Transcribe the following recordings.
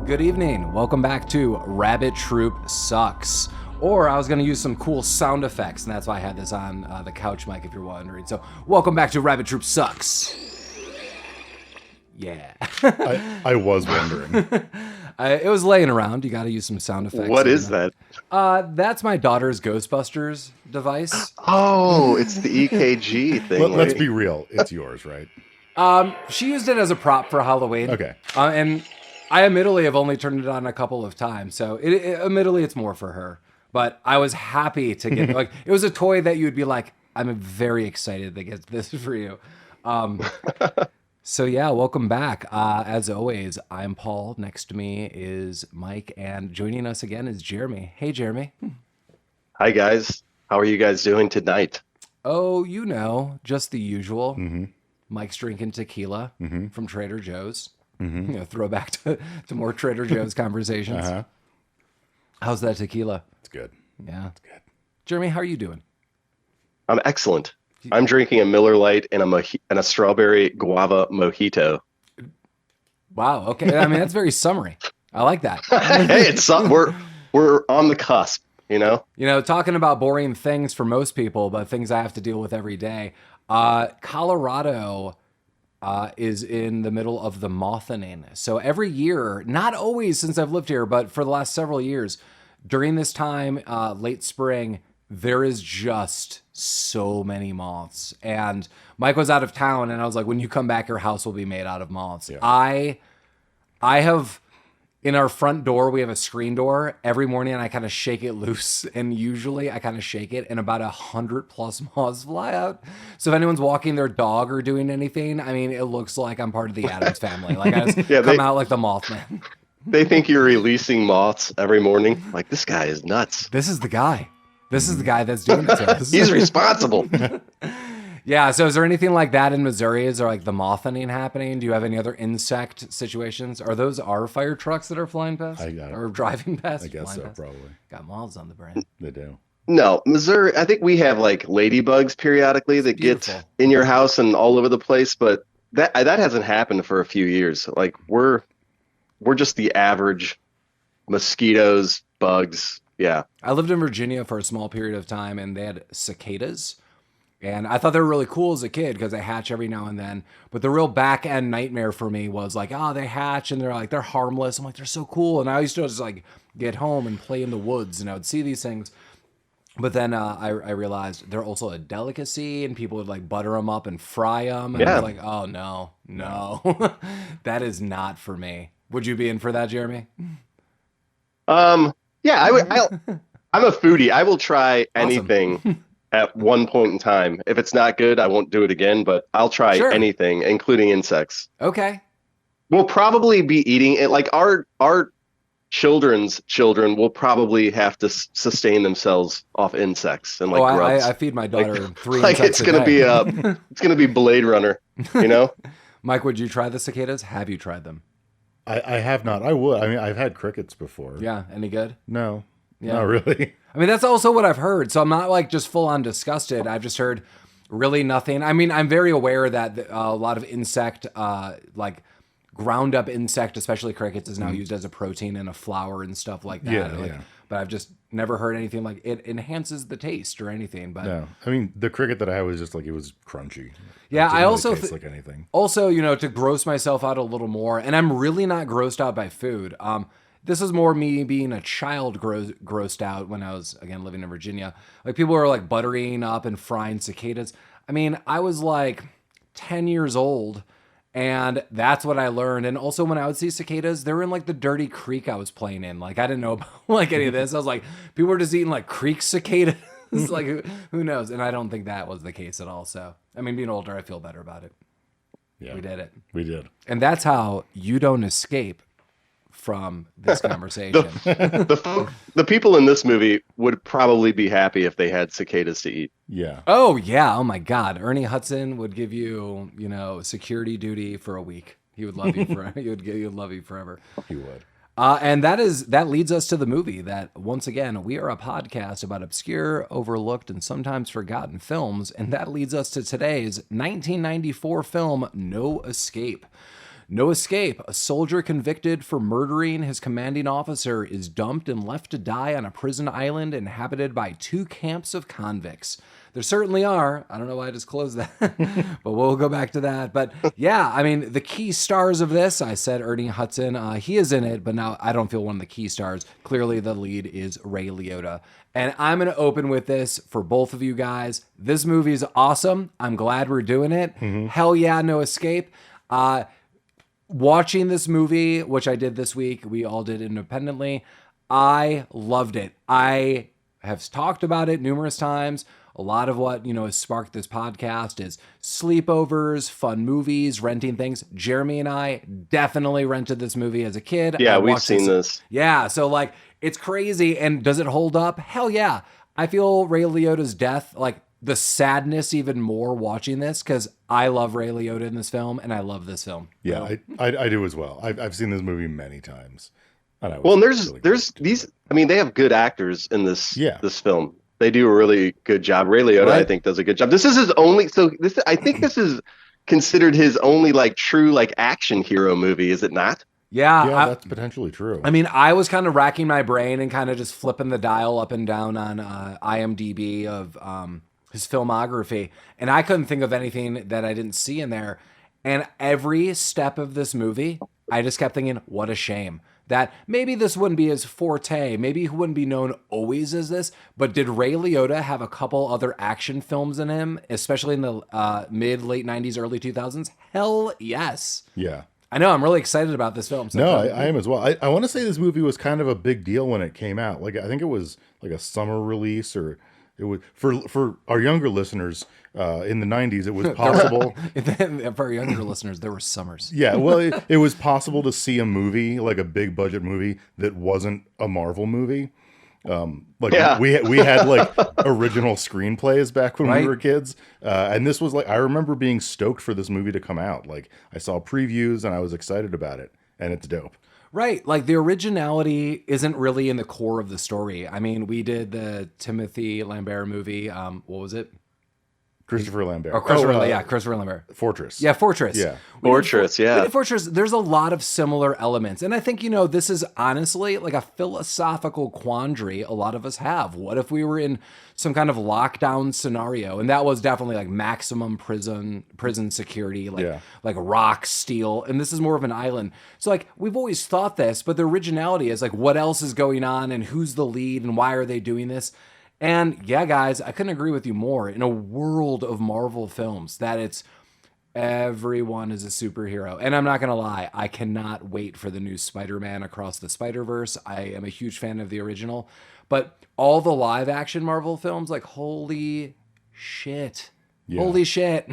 Good evening. Welcome back to Rabbit Troop Sucks. Or I was going to use some cool sound effects, and that's why I had this on the couch mic, if you're wondering. So, welcome back to Rabbit Troop Sucks. Yeah. I was wondering. It was laying around. You got to use some sound effects. What is that? That's my daughter's Ghostbusters device. Oh, it's the EKG thing. Let's be real. It's yours, right? She used it as a prop for Halloween. Okay. And I admittedly have only turned it on a couple of times, so admittedly it's more for her. But I was happy to get like it was a toy that you would be like, I'm very excited to get this for you. So yeah, welcome back. As always, I'm Paul. Next to me is Mike, and joining us again is Jeremy. Hey, Jeremy. Hi guys, how are you guys doing tonight? Oh, you know, just the usual. Mm-hmm. Mike's drinking tequila from Trader Joe's. Mm-hmm. You know, throwback to more Trader Joe's conversations. Uh-huh. How's that tequila? It's good. Yeah. It's good. Jeremy, how are you doing? I'm excellent. I'm drinking a Miller Lite and a strawberry guava mojito. Wow. Okay. I mean, that's very summary. I like that. Hey, it's we're on the cusp, you know? You know, talking about boring things for most people, but things I have to deal with every day. Colorado is in the middle of the mothening. So every year, not always since I've lived here, but for the last several years, during this time, late spring, there is just so many moths. And Mike was out of town, and I was like, when you come back, your house will be made out of moths. Yeah. I have, in our front door, we have a screen door. Every morning, I kind of shake it loose, and usually I kind of shake it, and about 100+ moths fly out. So if anyone's walking their dog or doing anything, I mean, it looks like I'm part of the Addams family. Like I just come out like the Mothman. They think you're releasing moths every morning. Like, this guy is nuts. This is the guy. This is the guy that's doing it to us. He's responsible. Yeah, so is there anything like that in Missouri? Is there like the mothening happening? Do you have any other insect situations? Are those our fire trucks that are flying past? Or driving past? I guess so, past? probably. Got moths on the brain. They do. No, Missouri, I think we have like ladybugs periodically that get in your house and all over the place, but that hasn't happened for a few years. Like we're just the average mosquitoes, bugs. Yeah. I lived in Virginia for a small period of time, and they had cicadas. And I thought they were really cool as a kid because they hatch every now and then. But the real back end nightmare for me was like, they hatch and they're harmless. I'm like, they're so cool. And I used to just like get home and play in the woods, and I would see these things. But then I realized they're also a delicacy, and people would like butter them up and fry them. And I was like, oh, no, that is not for me. Would you be in for that, Jeremy? Yeah, I'm a foodie. I will try anything at one point in time. If it's not good, I won't do it again, but I'll try anything, including insects. Okay. We'll probably be eating it. Like our children's children will probably have to sustain themselves off insects and like grubs. I feed my daughter 3 like insects it's gonna be it's gonna be Blade Runner, you know? Mike, would you try the cicadas? Have you tried them? I have not. I would. I mean, I've had crickets before. Yeah. Any good? No. Yeah. Not really. I mean, that's also what I've heard. So I'm not like just full on disgusted. I've just heard really nothing. I mean, I'm very aware that a lot of insect, like ground up insect, especially crickets, is now used as a protein in a flour and stuff like that. Yeah. But I've just never heard anything like it enhances the taste or anything. But no, I mean, the cricket that I had was just like, it was crunchy. Yeah, I also taste like anything. Also, you know, to gross myself out a little more, and I'm really not grossed out by food. This is more me being a child grossed out when I was, again, living in Virginia. Like, people were, like, buttering up and frying cicadas. I mean, I was, like, 10 years old, and that's what I learned. And also, when I would see cicadas, they were in, like, the dirty creek I was playing in. Like, I didn't know about, like, any of this. I was like, people were just eating, like, creek cicadas. Like, who knows? And I don't think that was the case at all. So, I mean, being older, I feel better about it. Yeah. We did it. We did. And that's how you don't escape from this conversation. the people in this movie would probably be happy if they had cicadas to eat. Yeah. Oh, yeah. Oh, my God. Ernie Hudson would give you, you know, security duty for a week. He would love you he would love you forever. He would. And that leads us to the movie that, once again, we are a podcast about obscure, overlooked, and sometimes forgotten films. And that leads us to today's 1994 film, No Escape. No escape. A soldier convicted for murdering his commanding officer is dumped and left to die on a prison island inhabited by 2 camps of convicts. There certainly are. I don't know why I disclosed that, but we'll go back to that. But yeah, I mean, the key stars of this, I said Ernie Hudson. He is in it, but now I don't feel one of the key stars. Clearly, the lead is Ray Liotta. And I'm going to open with this for both of you guys. This movie is awesome. I'm glad we're doing it. Hell yeah, no escape. Watching this movie, which I did this week, we all did independently, I loved it. I have talked about it numerous times. A lot of what, has sparked this podcast is sleepovers, fun movies, renting things. Jeremy and I definitely rented this movie as a kid. Yeah, we've seen this. Yeah, so like, it's crazy. And does it hold up? Hell yeah. I feel Ray Liotta's death, like the sadness even more watching this, because I love Ray Liotta in this film, and I love this film. Yeah, I do as well. I've seen this movie many times. And there's these, I mean, they have good actors in this film. They do a really good job. Ray Liotta, right? I think, does a good job. This is his only. I think this is considered his only true action hero movie. Is it not? Yeah, that's potentially true. I mean, I was kind of racking my brain and kind of just flipping the dial up and down on IMDb of his filmography, and I couldn't think of anything that I didn't see in there. And every step of this movie, I just kept thinking, what a shame. That maybe this wouldn't be his forte. Maybe he wouldn't be known always as this. But did Ray Liotta have a couple other action films in him, especially in the late 90s, early 2000s? Hell yes. Yeah. I know. I'm really excited about this film. No, I am as well. I want to say this movie was kind of a big deal when it came out. I think it was like a summer release, or it was for our younger listeners in the 90s. It was possible. For our younger listeners, there were summers. Yeah, well, it was possible to see a movie, like a big budget movie, that wasn't a Marvel movie. We had original screenplays back when we were kids, and this was I remember being stoked for this movie to come out. I saw previews and I was excited about it, and it's dope. Right, the originality isn't really in the core of the story. I mean, we did the Timothy Lambert movie. What was it? Christopher Lambert. Christopher Lambert. Fortress. Yeah, Fortress. Yeah. Fortress. There's a lot of similar elements. And I think, this is honestly a philosophical quandary a lot of us have. What if we were in some kind of lockdown scenario? And that was definitely maximum prison security, like rock, steel. And this is more of an island. So we've always thought this, but the originality is what else is going on and who's the lead and why are they doing this? And yeah, guys, I couldn't agree with you more. In a world of Marvel films, that it's everyone is a superhero. And I'm not going to lie, I cannot wait for the new Spider-Man Across the Spider-Verse. I am a huge fan of the original. But all the live action Marvel films, holy shit. Yeah. Holy shit.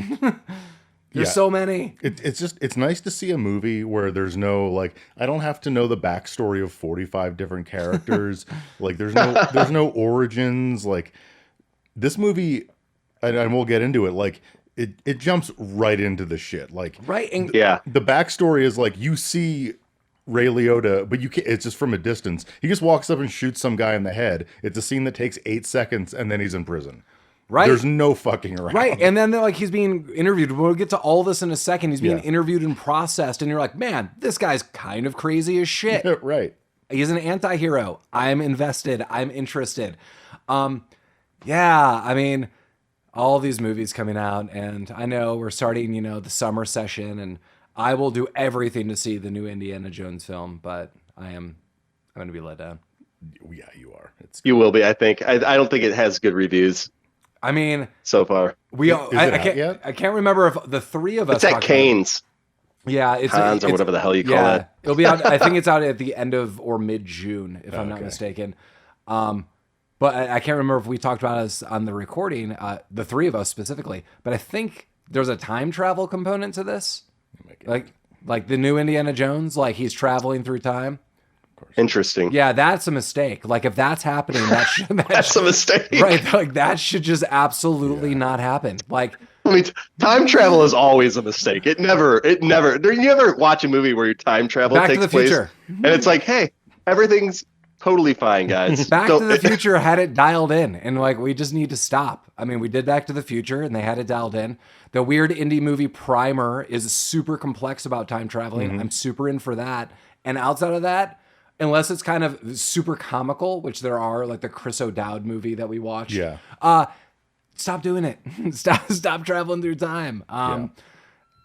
There's so many. It's nice to see a movie where there's no I don't have to know the backstory of 45 different characters. There's no origins. This movie, and we'll get into it. It jumps right into the shit. Right. And the backstory is you see Ray Liotta, but you can't, it's just from a distance. He just walks up and shoots some guy in the head. It's a scene that takes 8 seconds, and then he's in prison. Right. There's no fucking around. Right. And then he's being interviewed. We'll get to all this in a second. He's being interviewed and processed. And you're like, man, this guy's kind of crazy as shit. Right. He's an anti-hero. I'm invested. I'm interested. I mean, all these movies coming out. And I know we're starting, the summer session. And I will do everything to see the new Indiana Jones film. But I'm going to be let down. Yeah, you are. You will be, I think. I don't think it has good reviews. I mean, so far I can't remember if the three of us. It's at Canes. Yeah, it's Cons or whatever the hell you call it. It'll be out. I think it's out at the end of or mid-June, if I'm not mistaken. But I can't remember if we talked about us on the recording, the three of us specifically. But I think there's a time travel component to this, like the new Indiana Jones, he's traveling through time. Interesting. Yeah, that's a mistake. If that's happening, that's a mistake. Right. That should just absolutely not happen. I mean, time travel is always a mistake. It never. You never watch a movie where your time travel takes place, and it's hey, everything's totally fine, guys. Back to the Future had it dialed in, and like we just need to stop. I mean, we did Back to the Future, and they had it dialed in. The weird indie movie Primer is super complex about time traveling. I'm super in for that. And outside of that, unless it's kind of super comical, which there are, like the Chris O'Dowd movie that we watched. Yeah. Stop doing it. Stop traveling through time.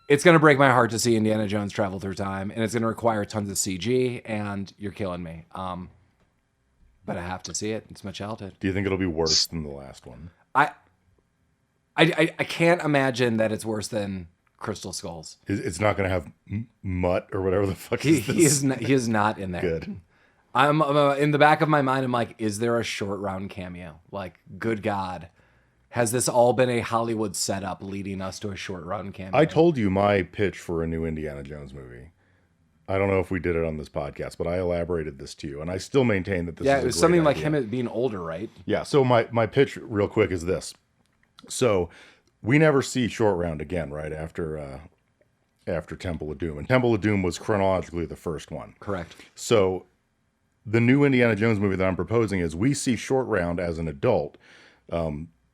It's going to break my heart to see Indiana Jones travel through time, and it's going to require tons of CG, and you're killing me. But I have to see it. It's my childhood. Do you think it'll be worse than the last one? I can't imagine that it's worse than Crystal Skulls. It's not going to have Mutt or whatever the fuck is this? He is not in there. Good. I'm in the back of my mind, I'm like, is there a short round cameo? Like, good God. Has this all been a Hollywood setup leading us to a short run cameo? I told you my pitch for a new Indiana Jones movie. I don't know if we did it on this podcast, but I elaborated this to you, and I still maintain that this is a it was great something like idea. him being older, right? Yeah, so my pitch real quick is this. So we never see Short Round again, right, after Temple of Doom. And Temple of Doom was chronologically the first one. Correct. So the new Indiana Jones movie that I'm proposing is we see Short Round as an adult.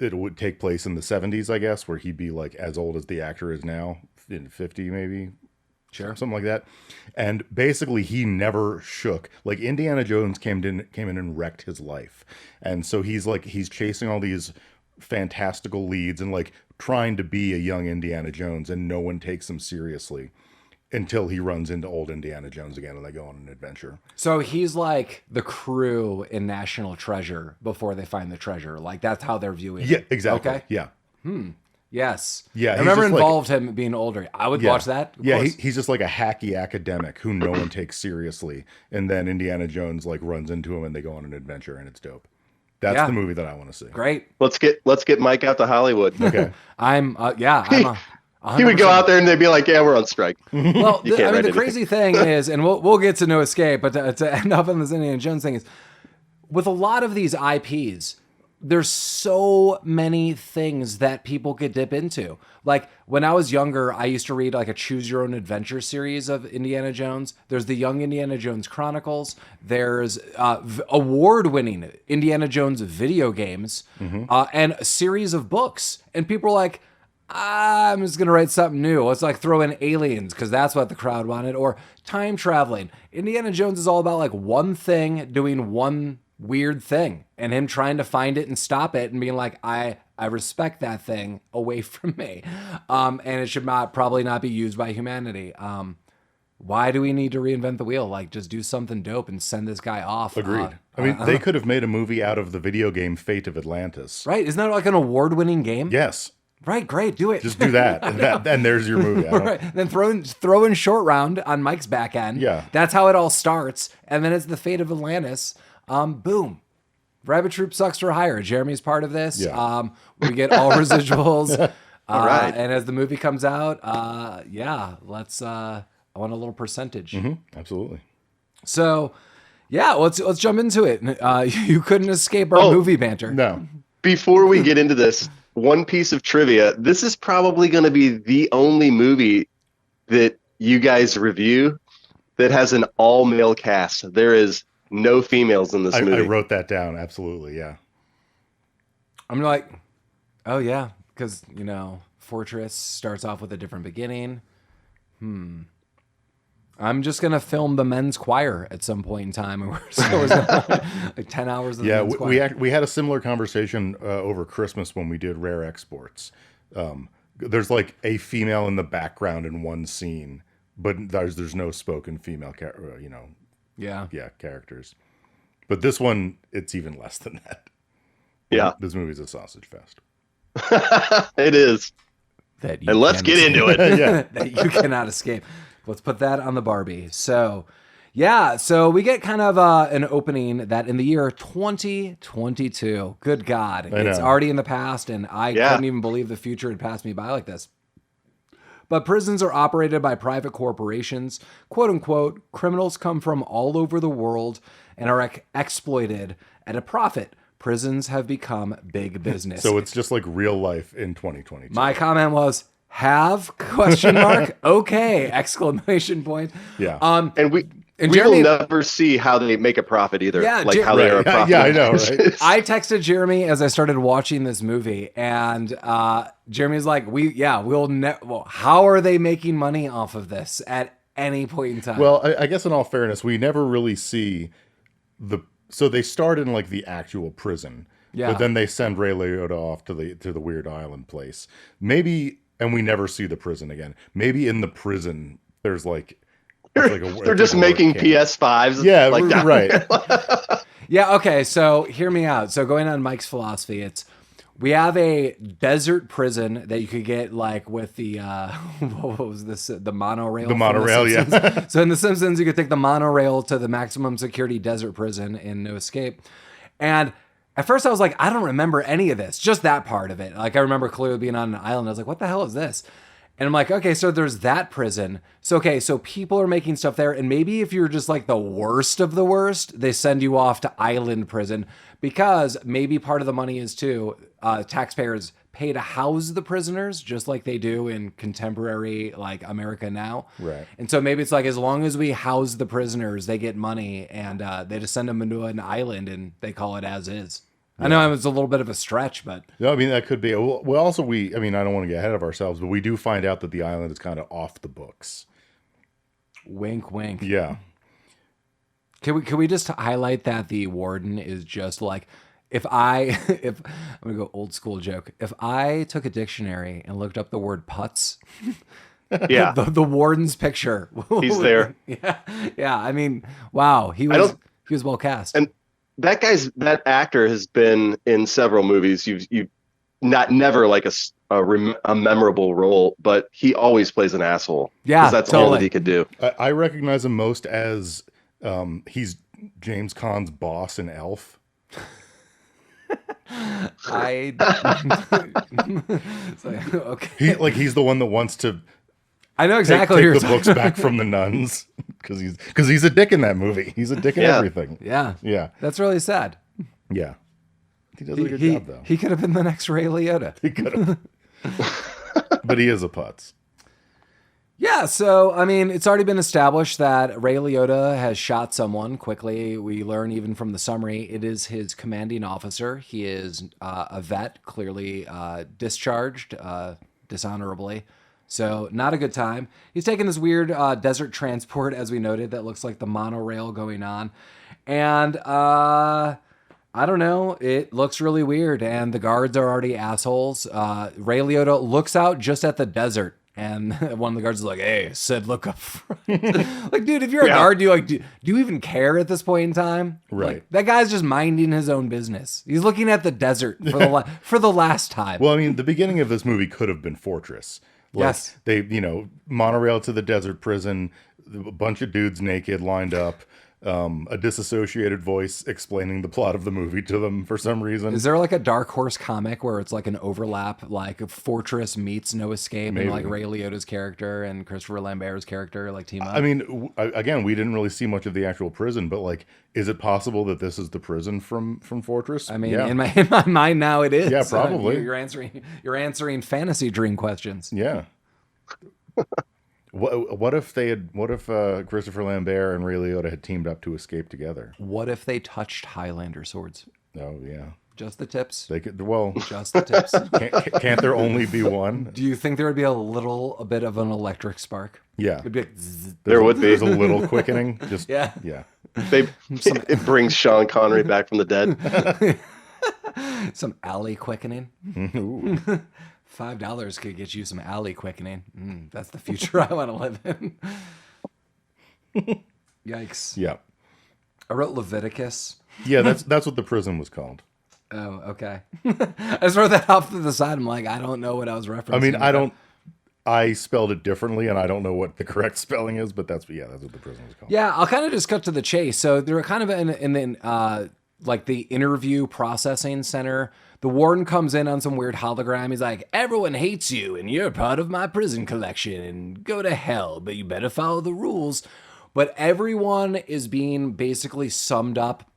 It would take place in the 70s, I guess, where he'd be like as old as the actor is now, in 50 maybe. Sure. Something like that. And basically he never shook. Like Indiana Jones came in and wrecked his life. And so he's chasing all these fantastical leads and like trying to be a young Indiana Jones, and no one takes him seriously until he runs into old Indiana Jones again and they go on an adventure. So he's like the crew in National Treasure before they find the treasure. Like that's how they're viewing it. Yeah, exactly. Okay. Yeah. Yes. Yeah, I he's remember just like- involved him being older. I would watch that. Of Yeah, course. he's just like a hacky academic who no one takes seriously. And then Indiana Jones like runs into him and they go on an adventure, and it's dope. That's the movie that I want to see. Great. Let's get Mike out to Hollywood. Okay. He would go out there and they'd be like, "Yeah, we're on strike." Well, You can't write the anything. crazy thing is, and we'll get to No Escape, but to end up on this Indiana Jones thing is, with a lot of these IPs, there's so many things that people could dip into. Like when I was younger, I used to read like a Choose Your Own Adventure series of Indiana Jones. There's the Young Indiana Jones Chronicles. There's award-winning Indiana Jones video games, and a series of books. And people are like, I'm just going to write something new. Let's like throw in aliens because that's what the crowd wanted. Or time traveling. Indiana Jones is all about like one thing doing one weird thing and him trying to find it and stop it and being like, I respect that thing away from me. And it should probably not be used by humanity. Why do we need to reinvent the wheel? Like just do something dope and send this guy off. Agreed. I mean, they could have made a movie out of the video game Fate of Atlantis. Right. Isn't that like an award-winning game? Yes. Right. Great. Do it. Just do that. And there's your movie. Right. Then throw in Short Round on Mike's back end. Yeah. That's how it all starts. And then it's the Fate of Atlantis. Boom. Rabbit Troop sucks for hire. Jeremy's part of this. Yeah. We get all residuals. All right. And as the movie comes out, let's I want a little percentage. Absolutely. So let's jump into it. You couldn't escape our movie banter. No. Before we get into this, one piece of trivia. This is probably going to be the only movie that you guys review that has an all-male cast. There is no females in this movie. I wrote that down. Absolutely. Yeah. I'm like, oh yeah, because Fortress starts off with a different beginning. I'm just gonna film the men's choir at some point in time, and we're still like 10 hours of the men's choir. we had a similar conversation over Christmas when we did Rare Exports. There's like a female in the background in one scene, but there's no spoken female characters. But this one, it's even less than that. Yeah. This movie's a sausage fest. It is. And let's get into it. Yeah. That you cannot escape. Let's put that on the Barbie. So we get kind of an opening that in the year 2022, good God, it's already in the past, and I couldn't even believe the future had passed me by like this. But prisons are operated by private corporations. Quote unquote, criminals come from all over the world and are exploited at a profit. Prisons have become big business. So it's just like real life in 2022. My comment was, have ? Okay, exclamation point. Yeah. And And we Jeremy, will never see how they make a profit either. Yeah, how they are a profit. Yeah, I know, right? I texted Jeremy as I started watching this movie, and Jeremy's like, how are they making money off of this at any point in time? Well, I guess in all fairness, we never really see so they start in like the actual prison. Yeah. But then they send Ray Liotta off to the weird island place. Maybe, and we never see the prison again. Maybe in the prison there's like they're just making PS5s. Yeah, like that. right. Yeah, okay, so hear me out. So going on Mike's philosophy, we have a desert prison that you could get like with the what was this? The monorail. The monorail, yeah. So in The Simpsons, you could take the monorail to the maximum security desert prison in No Escape. And at first I was like, I don't remember any of this, just that part of it. Like I remember clearly being on an island. I was like, what the hell is this? And I'm like, okay, so there's that prison. So people are making stuff there. And maybe if you're just like the worst of the worst, they send you off to island prison, because maybe part of the money is too, taxpayers pay to house the prisoners just like they do in contemporary like America now. Right. And so maybe it's like, as long as we house the prisoners, they get money, and they just send them into an island and they call it as is. I know it was a little bit of a stretch, but No, I mean, that could be. Well, also, I don't want to get ahead of ourselves, but we do find out that the island is kind of off the books. wink, wink. Yeah. Can we just highlight that the warden is just like, if I'm gonna go old school joke. If I took a dictionary and looked up the word putz, Yeah. the warden's picture. He's there. Yeah. I mean, wow. He was well cast. And that actor has been in several movies. You've never like a memorable role, but he always plays an asshole. Yeah, 'cause that's all that he could do. I recognize him most as he's James Caan's boss in Elf. It's like, okay. He's the one that wants to I know exactly take what you're the books back from the nuns because he's a dick in that movie. He's a dick in everything. Yeah. Yeah. That's really sad. Yeah. He does a good job though. He could have been the next Ray Liotta. He could have. But he is a putz. Yeah, so, I mean, it's already been established that Ray Liotta has shot someone. Quickly, we learn even from the summary, it is his commanding officer. He is a vet, clearly discharged dishonorably. So, not a good time. He's taking this weird desert transport, as we noted, that looks like the monorail going on. And, I don't know, it looks really weird, and the guards are already assholes. Ray Liotta looks out just at the desert. And one of the guards is like, "Hey, said look up front." Like, dude, if you're a guard, do you even care at this point in time? Right. Like, that guy's just minding his own business. He's looking at the desert for the last time. Well, I mean, the beginning of this movie could have been Fortress. Like, yes. They, monorail to the desert prison, a bunch of dudes naked lined up, a disassociated voice explaining the plot of the movie to them for some reason. Is there like a Dark Horse comic where it's like an overlap, like Fortress meets No Escape, Maybe. and like Ray Liotta's character and Christopher Lambert's character like team up? I mean, again, we didn't really see much of the actual prison, but like, is it possible that this is the prison from Fortress? I mean, yeah. in my mind now it is. Yeah, probably. You're answering fantasy dream questions. Yeah. What if Christopher Lambert and Ray Liotta had teamed up to escape together? What if they touched Highlander swords? Oh yeah, just the tips. They could. Well, just the tips. Can't there only be one? Do you think there would be a bit of an electric spark? Yeah, it'd be like zzz. There would be. There's a little quickening. Just yeah. It brings Sean Connery back from the dead. Some alley quickening. Ooh. $5 could get you some alley quickening. That's the future I want to live in. Yikes. Yeah. I wrote Leviticus. Yeah, that's what the prison was called. Oh, okay. I just wrote that off to the side. I'm like, I don't know what I was referencing. I mean, I spelled it differently, and I don't know what the correct spelling is, but that's what the prison was called. Yeah, I'll kind of just cut to the chase. So they're kind of in like the interview processing center. The warden comes in on some weird hologram. He's like, "Everyone hates you, and you're part of my prison collection, and go to hell, but you better follow the rules." But everyone is being basically summed up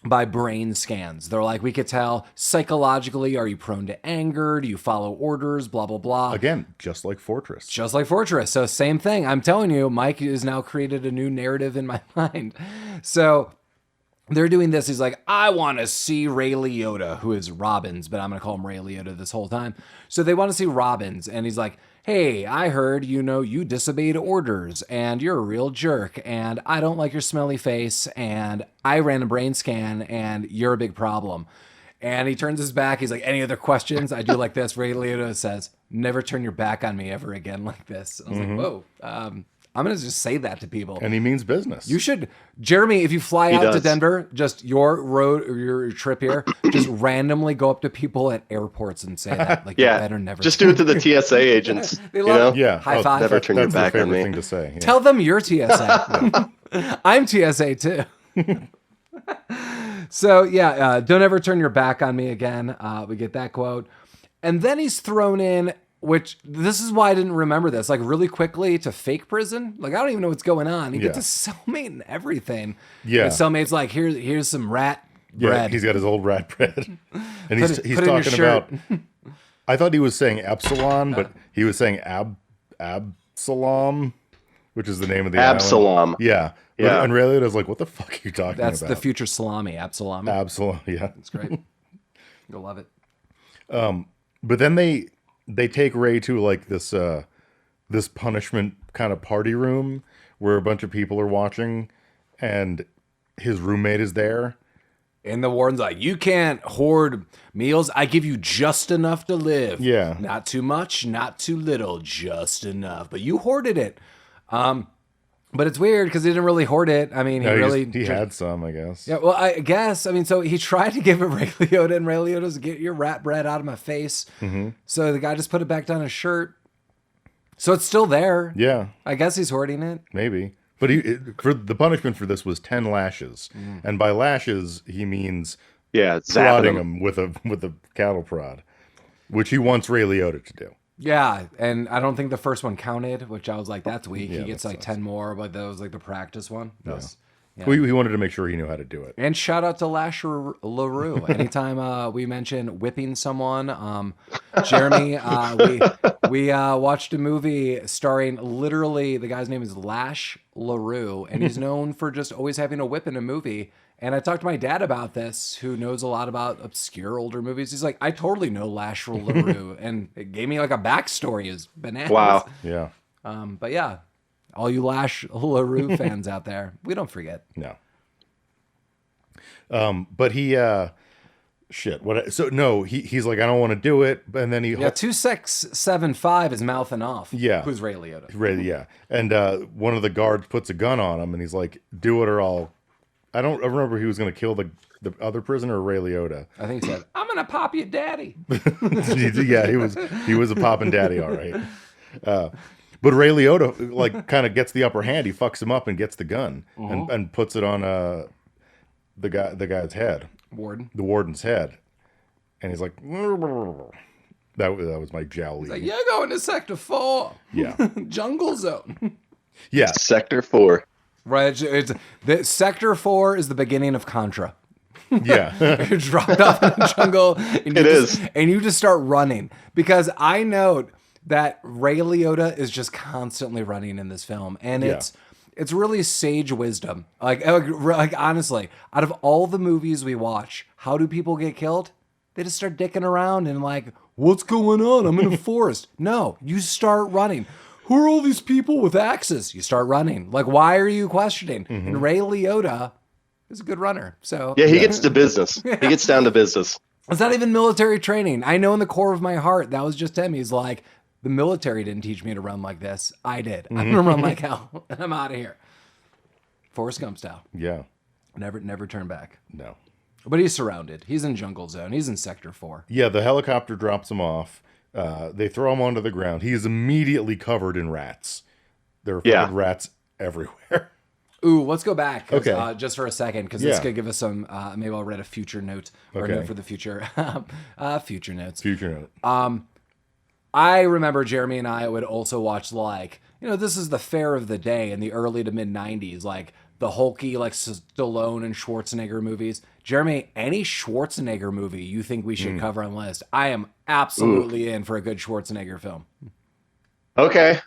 by brain scans. They're like, we could tell psychologically, are you prone to anger? Do you follow orders? Blah, blah, blah. Again, just like Fortress. Just like Fortress. So same thing. I'm telling you, Mike has now created a new narrative in my mind. So they're doing this. He's like, I want to see Ray Liotta, who is Robbins, but I'm going to call him Ray Liotta this whole time. So they want to see Robbins. And he's like, hey, I heard, you disobeyed orders and you're a real jerk and I don't like your smelly face and I ran a brain scan and you're a big problem. And he turns his back. He's like, any other questions? I do like this. Ray Liotta says, never turn your back on me ever again like this. I was like, whoa, I'm going to just say that to people. And he means business. You should, Jeremy, if you fly out to Denver, just your trip here, just randomly go up to people at airports and say that. Like, you better never. Just do it to the TSA agents. They love Yeah. High five. Never turn your back on me. Thing to say. Yeah. Tell them you're TSA. I'm TSA too. So don't ever turn your back on me again. We get that quote. And then he's thrown in, which this is why I didn't remember this, like really quickly to fake prison. Like, I don't even know what's going on. He gets a cellmate and everything. Yeah. The cellmate's like, here's some rat bread. He's got his old rat bread. And he's talking about, I thought he was saying Epsilon, but he was saying Absalom, which is the name of the Absalom. Island. Yeah. Yeah. And Ray Liotta's like, what the fuck are you talking about? That's the future salami, Absalom. Absalom, yeah. It's great. You'll love it. But then they take Ray to like this punishment kind of party room where a bunch of people are watching and his roommate is there. And the warden's like, you can't hoard meals. I give you just enough to live. Yeah. Not too much, not too little, just enough. But you hoarded it. But it's weird because he didn't really hoard it. I mean, he had some, I guess. Yeah, well, I guess. I mean, so he tried to give it Ray Liotta, and Ray Liotta's get your rat bread out of my face. Mm-hmm. So the guy just put it back down his shirt. So it's still there. Yeah. I guess he's hoarding it. Maybe. But for the punishment for this was 10 lashes. Mm. And by lashes, he means prodding him with a cattle prod, which he wants Ray Liotta to do. Yeah, and I don't think the first one counted, which I was like, that's weak. Yeah, he gets like 10 more, but that was like the practice one. Yeah. He wanted to make sure he knew how to do it. And shout out to Lash LaRue. Anytime we mention whipping someone, Jeremy, we watched a movie starring literally, the guy's name is Lash LaRue, and he's known for just always having a whip in a movie. And I talked to my dad about this, who knows a lot about obscure older movies. He's like, I totally know Lash LaRue. And it gave me like a backstory. Is bananas. Wow. Yeah. But yeah, all you Lash LaRue fans out there, we don't forget. No. But he, he's like, I don't want to do it. And then 2675 is mouthing off. Yeah. Who's Ray Liotta? Yeah. And one of the guards puts a gun on him and he's like, do it or I remember he was going to kill the other prisoner or Ray Liotta. I think he said, I'm going to pop your daddy. Yeah, he was a poppin' daddy, all right. But Ray Liotta like kind of gets the upper hand. He fucks him up and gets the gun and puts it on the guy's head. The warden's head. And he's like, that was my jowly. He's like, you're going to Sector 4. Yeah. Jungle Zone. Yeah. Sector 4. Right. The Sector 4 is the beginning of Contra. Yeah. You're dropped off in the jungle. And you just start running. Because I note that Ray Liotta is just constantly running in this film. And it's really sage wisdom. Like honestly, out of all the movies we watch, how do people get killed? They just start dicking around and like, what's going on? I'm in a forest. No, you start running. Who are all these people with axes? You start running. Like, why are you questioning? Mm-hmm. And Ray Liotta is a good runner. So yeah, he gets to business. He gets down to business. It's not even military training. I know in the core of my heart, that was just him. He's like, the military didn't teach me to run like this. I did. I'm going to run like hell. And I'm out of here. Forrest Gump style. Yeah. Never turn back. No. But he's surrounded. He's in Jungle Zone. He's in Sector 4. Yeah, the helicopter drops him off. They throw him onto the ground. He is immediately covered in rats. There are fucking rats everywhere. Ooh, let's go back okay. Just for a second, because this could give us some, maybe I'll write a future note or a note for the future. Future notes. Future note. I remember Jeremy and I would also watch this is the fare of the day in the early to mid 90s, like the hulky like Stallone and Schwarzenegger movies. Jeremy, any Schwarzenegger movie you think we should cover on the list? I am absolutely in for a good Schwarzenegger film. Okay.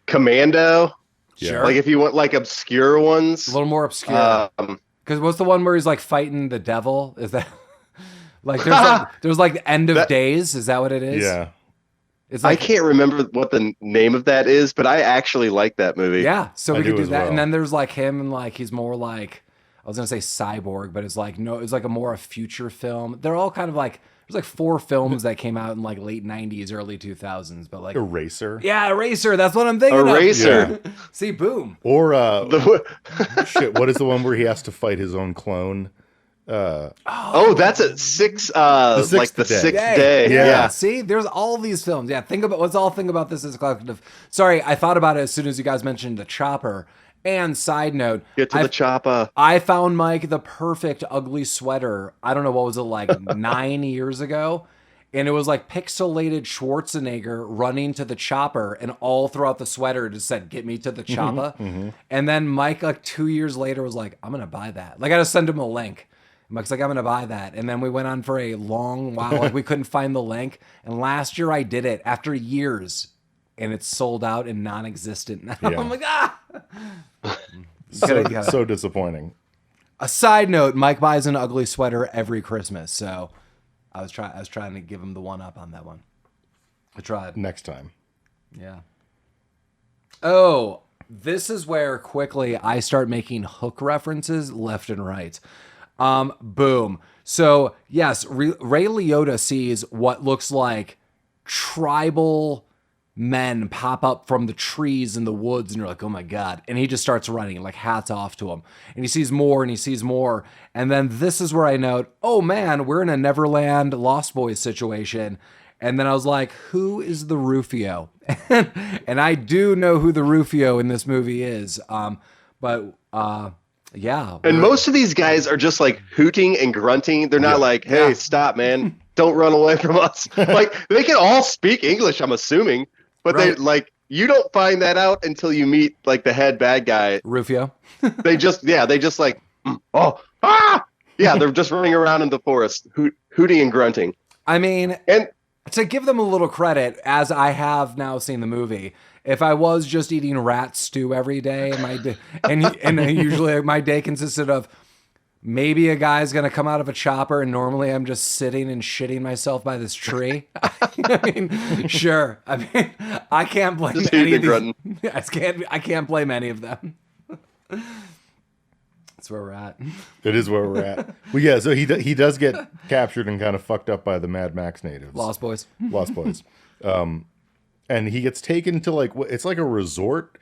Commando. Sure. Like if you want like obscure ones. A little more obscure. Because what's the one where he's like fighting the devil? Is that like there's like the End of Days? Is that what it is? Yeah. It's like, I can't remember what the name of that is, but I actually like that movie. Yeah, so we could do that. well. And then there's like him and like he's more like, I was gonna say cyborg, but it's like no, it's like a future film. They're all kind of like there's like 4 films that came out in like late 90s, early 2000s, but like Eraser. Yeah, Eraser. That's what I'm thinking Eraser. of. Yeah. See, boom. Or shit, what is the one where he has to fight his own clone? That's at 6 like the Day. 6th day. Yeah. See, there's all these films. Yeah, let's all think about this as a collective. Sorry, I thought about it as soon as you guys mentioned the chopper. And side note, Get to the chopper. I found Mike the perfect ugly sweater. I don't know, what was it, like 9 years ago? And it was like pixelated Schwarzenegger running to the chopper, and all throughout the sweater it just said, "Get me to the chopper." And then Mike, like 2 years later, was like, "I'm gonna buy that." Like I just sent him a link. Mike's like, "I'm gonna buy that." And then we went on for a long while, like we couldn't find the link. And last year I did it after years, and it's sold out and non-existent now. Yeah. I'm like, So disappointing. A side note: Mike buys an ugly sweater every Christmas, so I was trying to give him the one up on that one. I tried. Next time. Yeah. Oh, this is where quickly I start making hook references left and right. Boom. So yes, Ray Liotta sees what looks like tribal men pop up from the trees in the woods, and you're like, oh my God. And he just starts running, like hats off to him. And he sees more and he sees more. And then this is where I note, oh man, we're in a Neverland Lost Boys situation. And then I was like, who is the Rufio? And I do know who the Rufio in this movie is. Yeah. And most of these guys are just like hooting and grunting. They're not like, hey, stop, man. Don't run away from us. Like they can all speak English, I'm assuming. But they like you don't find that out until you meet like the head bad guy. Rufio. They just like they're just running around in the forest hooting and grunting. I mean, and to give them a little credit, as I have now seen the movie, if I was just eating rat stew every day, and usually my day consisted of maybe a guy's gonna come out of a chopper, and normally I'm just sitting and shitting myself by this tree. I mean, sure. I mean, I can't blame any of these. I can't blame any of them. That's where we're at. It is where we're at. Well, yeah. So he does get captured and kind of fucked up by the Mad Max natives. Lost Boys. And he gets taken to like it's like a resort.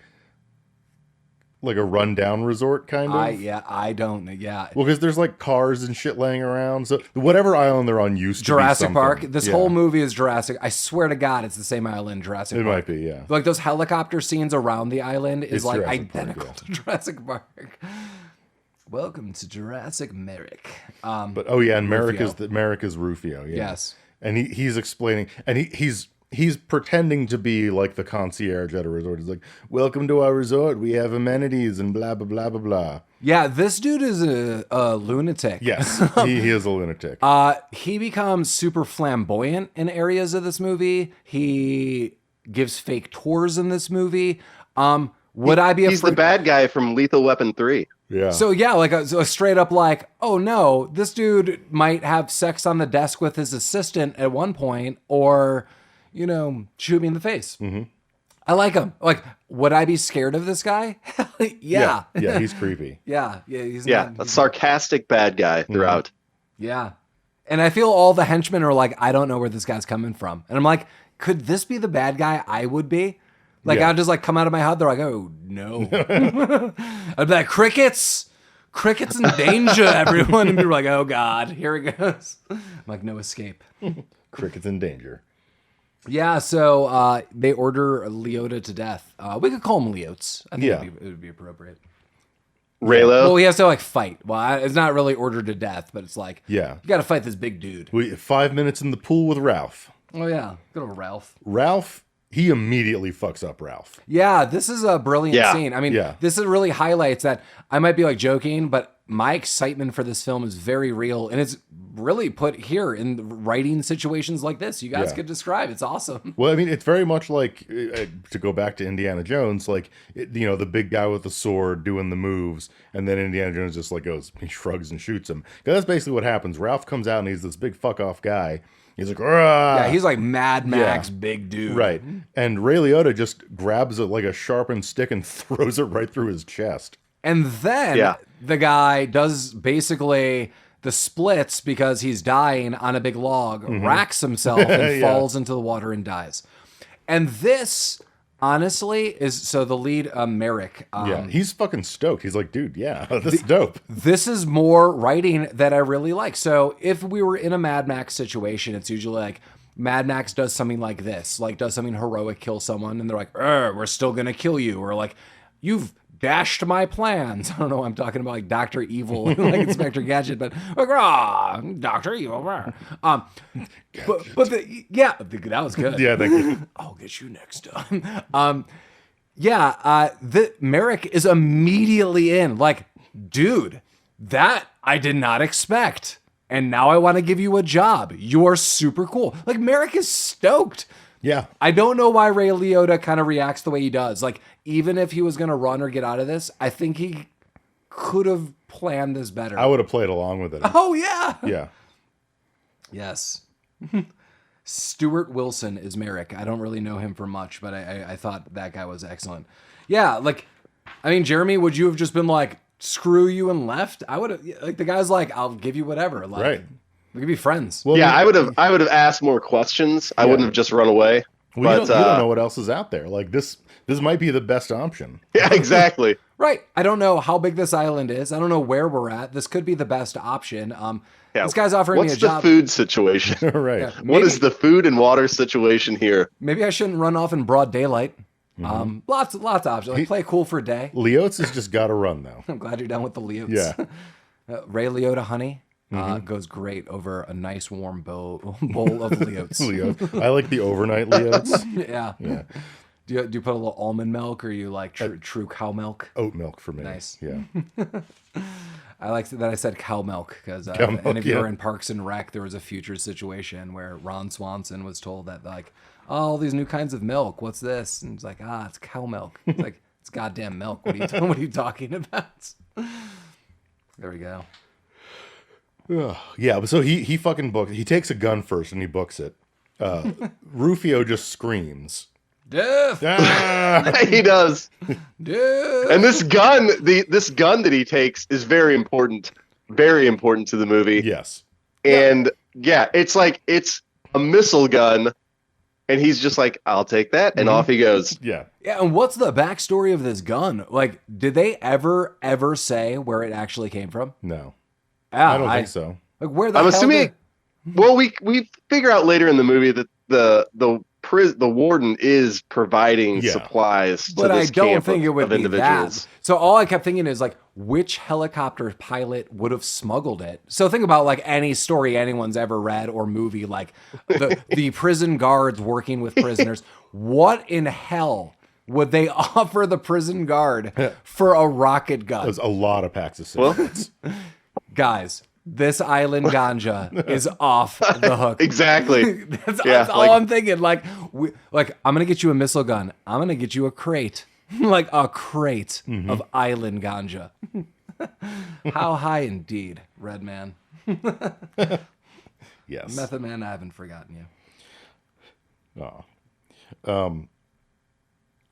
Like a rundown resort, kind of. I don't. Yeah. Well, because there's like cars and shit laying around. So whatever island they're on used to Jurassic be Park. This whole movie is Jurassic. I swear to God, it's the same island, Jurassic Park. It might be, yeah. Like those helicopter scenes around the island is like Jurassic identical Park, to Jurassic Park. Welcome to Jurassic Marek. And Marek is Rufio. Yeah. Yes. And he's explaining, and he's pretending to be like the concierge at a resort. He's like, welcome to our resort. We have amenities and blah, blah, blah, blah, blah. Yeah, this dude is a lunatic. Yes, he is a lunatic. He becomes super flamboyant in areas of this movie. He gives fake tours in this movie. He's the bad guy from Lethal Weapon 3. Yeah. So yeah, like a straight up like, oh no, this dude might have sex on the desk with his assistant at one point, or shoot me in the face. Mm-hmm. I like him. Like, would I be scared of this guy? Yeah. Yeah, he's creepy. He's a sarcastic bad guy throughout. Mm-hmm. Yeah. And I feel all the henchmen are like, I don't know where this guy's coming from. And I'm like, could this be the bad guy I would be? Like, I'd just like come out of my hut. They're like, oh no. I'd be like, crickets in danger, everyone. And people are like, oh God, here it goes. I'm like, no escape. Crickets in danger. Yeah, so they order Liotta to death. We could call him Liottes. I think it would be appropriate. Raylo? Well, he has to like fight. Well, it's not really ordered to death, but it's like, you got to fight this big dude. 5 minutes in the pool with Ralph. Oh yeah, good old Ralph. Ralph he immediately fucks up Ralph. Yeah, this is a brilliant scene. I mean, Yeah. this really highlights that I might be like joking, but my excitement for this film is very real, and it's really put here in writing situations like this. You guys could describe. It's awesome. Well, I mean, it's very much like, to go back to Indiana Jones, like, the big guy with the sword doing the moves, and then Indiana Jones just like he shrugs and shoots him. 'Cause that's basically what happens. Ralph comes out and he's this big fuck off guy. He's like, "Rah!" Yeah, he's like Mad Max, big dude. Right. And Ray Liotta just grabs it like a sharpened stick and throws it right through his chest. And then the guy does basically the splits because he's dying on a big log, racks himself and falls into the water and dies. And this, honestly, is so the lead, Marek. He's fucking stoked. He's like, dude, this is dope. This is more writing that I really like. So if we were in a Mad Max situation, it's usually like Mad Max does something like this, like does something heroic, kill someone, and they're like, we're still going to kill you. Or like, you've dashed my plans. I don't know. I'm talking about like Dr. Evil, like Inspector Gadget, but like, Dr. Evil. But that was good. Yeah, thank you. I'll get you next time. The Marek is immediately in. Like, dude, that I did not expect. And now I want to give you a job. You're super cool. Like, Marek is stoked. Yeah. I don't know why Ray Liotta kind of reacts the way he does. Like, even if he was going to run or get out of this, I think he could have planned this better. I would have played along with it. Oh, yeah. Yeah. Yes. Stuart Wilson is Marek. I don't really know him for much, but I thought that guy was excellent. Yeah, like, I mean, Jeremy, would you have just been like, screw you and left? I would have, like, the guy's like, I'll give you whatever. Like, right. We could be friends. Well, I would have asked more questions. I wouldn't have just run away. Well, you don't know what else is out there. Like, this might be the best option. Yeah, exactly. Right. I don't know how big this island is. I don't know where we're at. This could be the best option. This guy's offering me a job. What's the food situation? Right. Yeah, what is the food and water situation here? Maybe I shouldn't run off in broad daylight. Lots of options. Like, play cool for a day. Liottes has just got to run, though. I'm glad you're done with the Liottes. Yeah. Ray Liotta honey goes great over a nice warm bowl of Liottes. Liottes. I like the overnight Liottes. Yeah. Do you put a little almond milk, or you like true cow milk? Oat milk for me. Nice. Yeah. I like that I said cow milk because if you were in Parks and Rec, there was a future situation where Ron Swanson was told that, like, all these new kinds of milk. What's this? And he's like, it's cow milk. It's like, it's goddamn milk. What are you talking about? There we go. Yeah, but so he fucking books. He takes a gun first and he books it. Rufio just screams. Death. He does. Death. And this gun, this gun that he takes is very important to the movie. Yes. And it's like, it's a missile gun, and he's just like, I'll take that, and off he goes. Yeah. Yeah, and what's the backstory of this gun? Like, did they ever say where it actually came from? No. Yeah, I don't think so. Like, where the I'm hell assuming. Well, we figure out later in the movie that the warden is providing supplies to but this I don't camp think it would of be individuals. that. So all I kept thinking is, like, which helicopter pilot would have smuggled it? So think about, like, any story anyone's ever read or movie, like the prison guards working with prisoners. What in hell would they offer the prison guard for a rocket gun? There's a lot of packs of cigarettes. Guys, this island ganja is off the hook. Exactly. That's all I'm thinking. Like, I'm gonna get you a missile gun. I'm gonna get you a crate, like a crate of island ganja. How high indeed, Red Man. Yes. Method Man, I haven't forgotten you.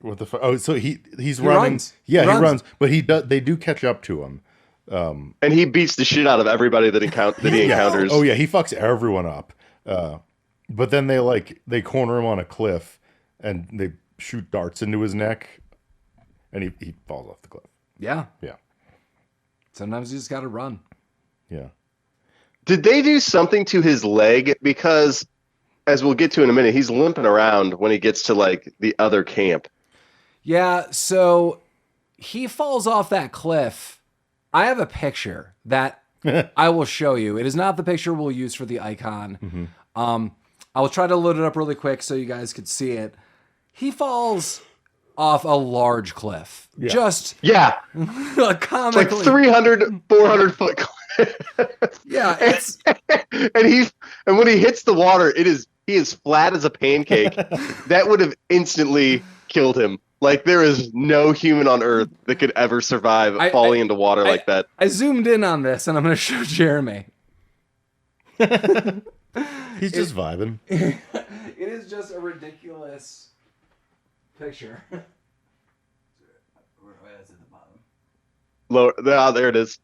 What the so he's running. Runs. Yeah, He he runs. runs, but they do catch up to him. And he beats the shit out of everybody that he encounters. Oh yeah, he fucks everyone up. But then they corner him on a cliff and they shoot darts into his neck, and he falls off the cliff. Yeah. Yeah. Sometimes you just gotta run. Yeah. Did they do something to his leg? Because, as we'll get to in a minute, he's limping around when he gets to, like, the other camp. Yeah, so he falls off that cliff. I have a picture that I will show you. It is not the picture we'll use for the icon. I will try to load it up really quick so you guys could see it. he falls off a large cliff. Yeah. Just It's comically. like 300, 400 foot cliff. Yeah, it's and when he hits the water, he is flat as a pancake. That would have instantly killed him. Like, there is no human on earth that could ever survive falling into water like that. I zoomed in on this, and I'm going to show Jeremy. He's just vibing. It is just a ridiculous picture. It's at the bottom. Lower, there it is.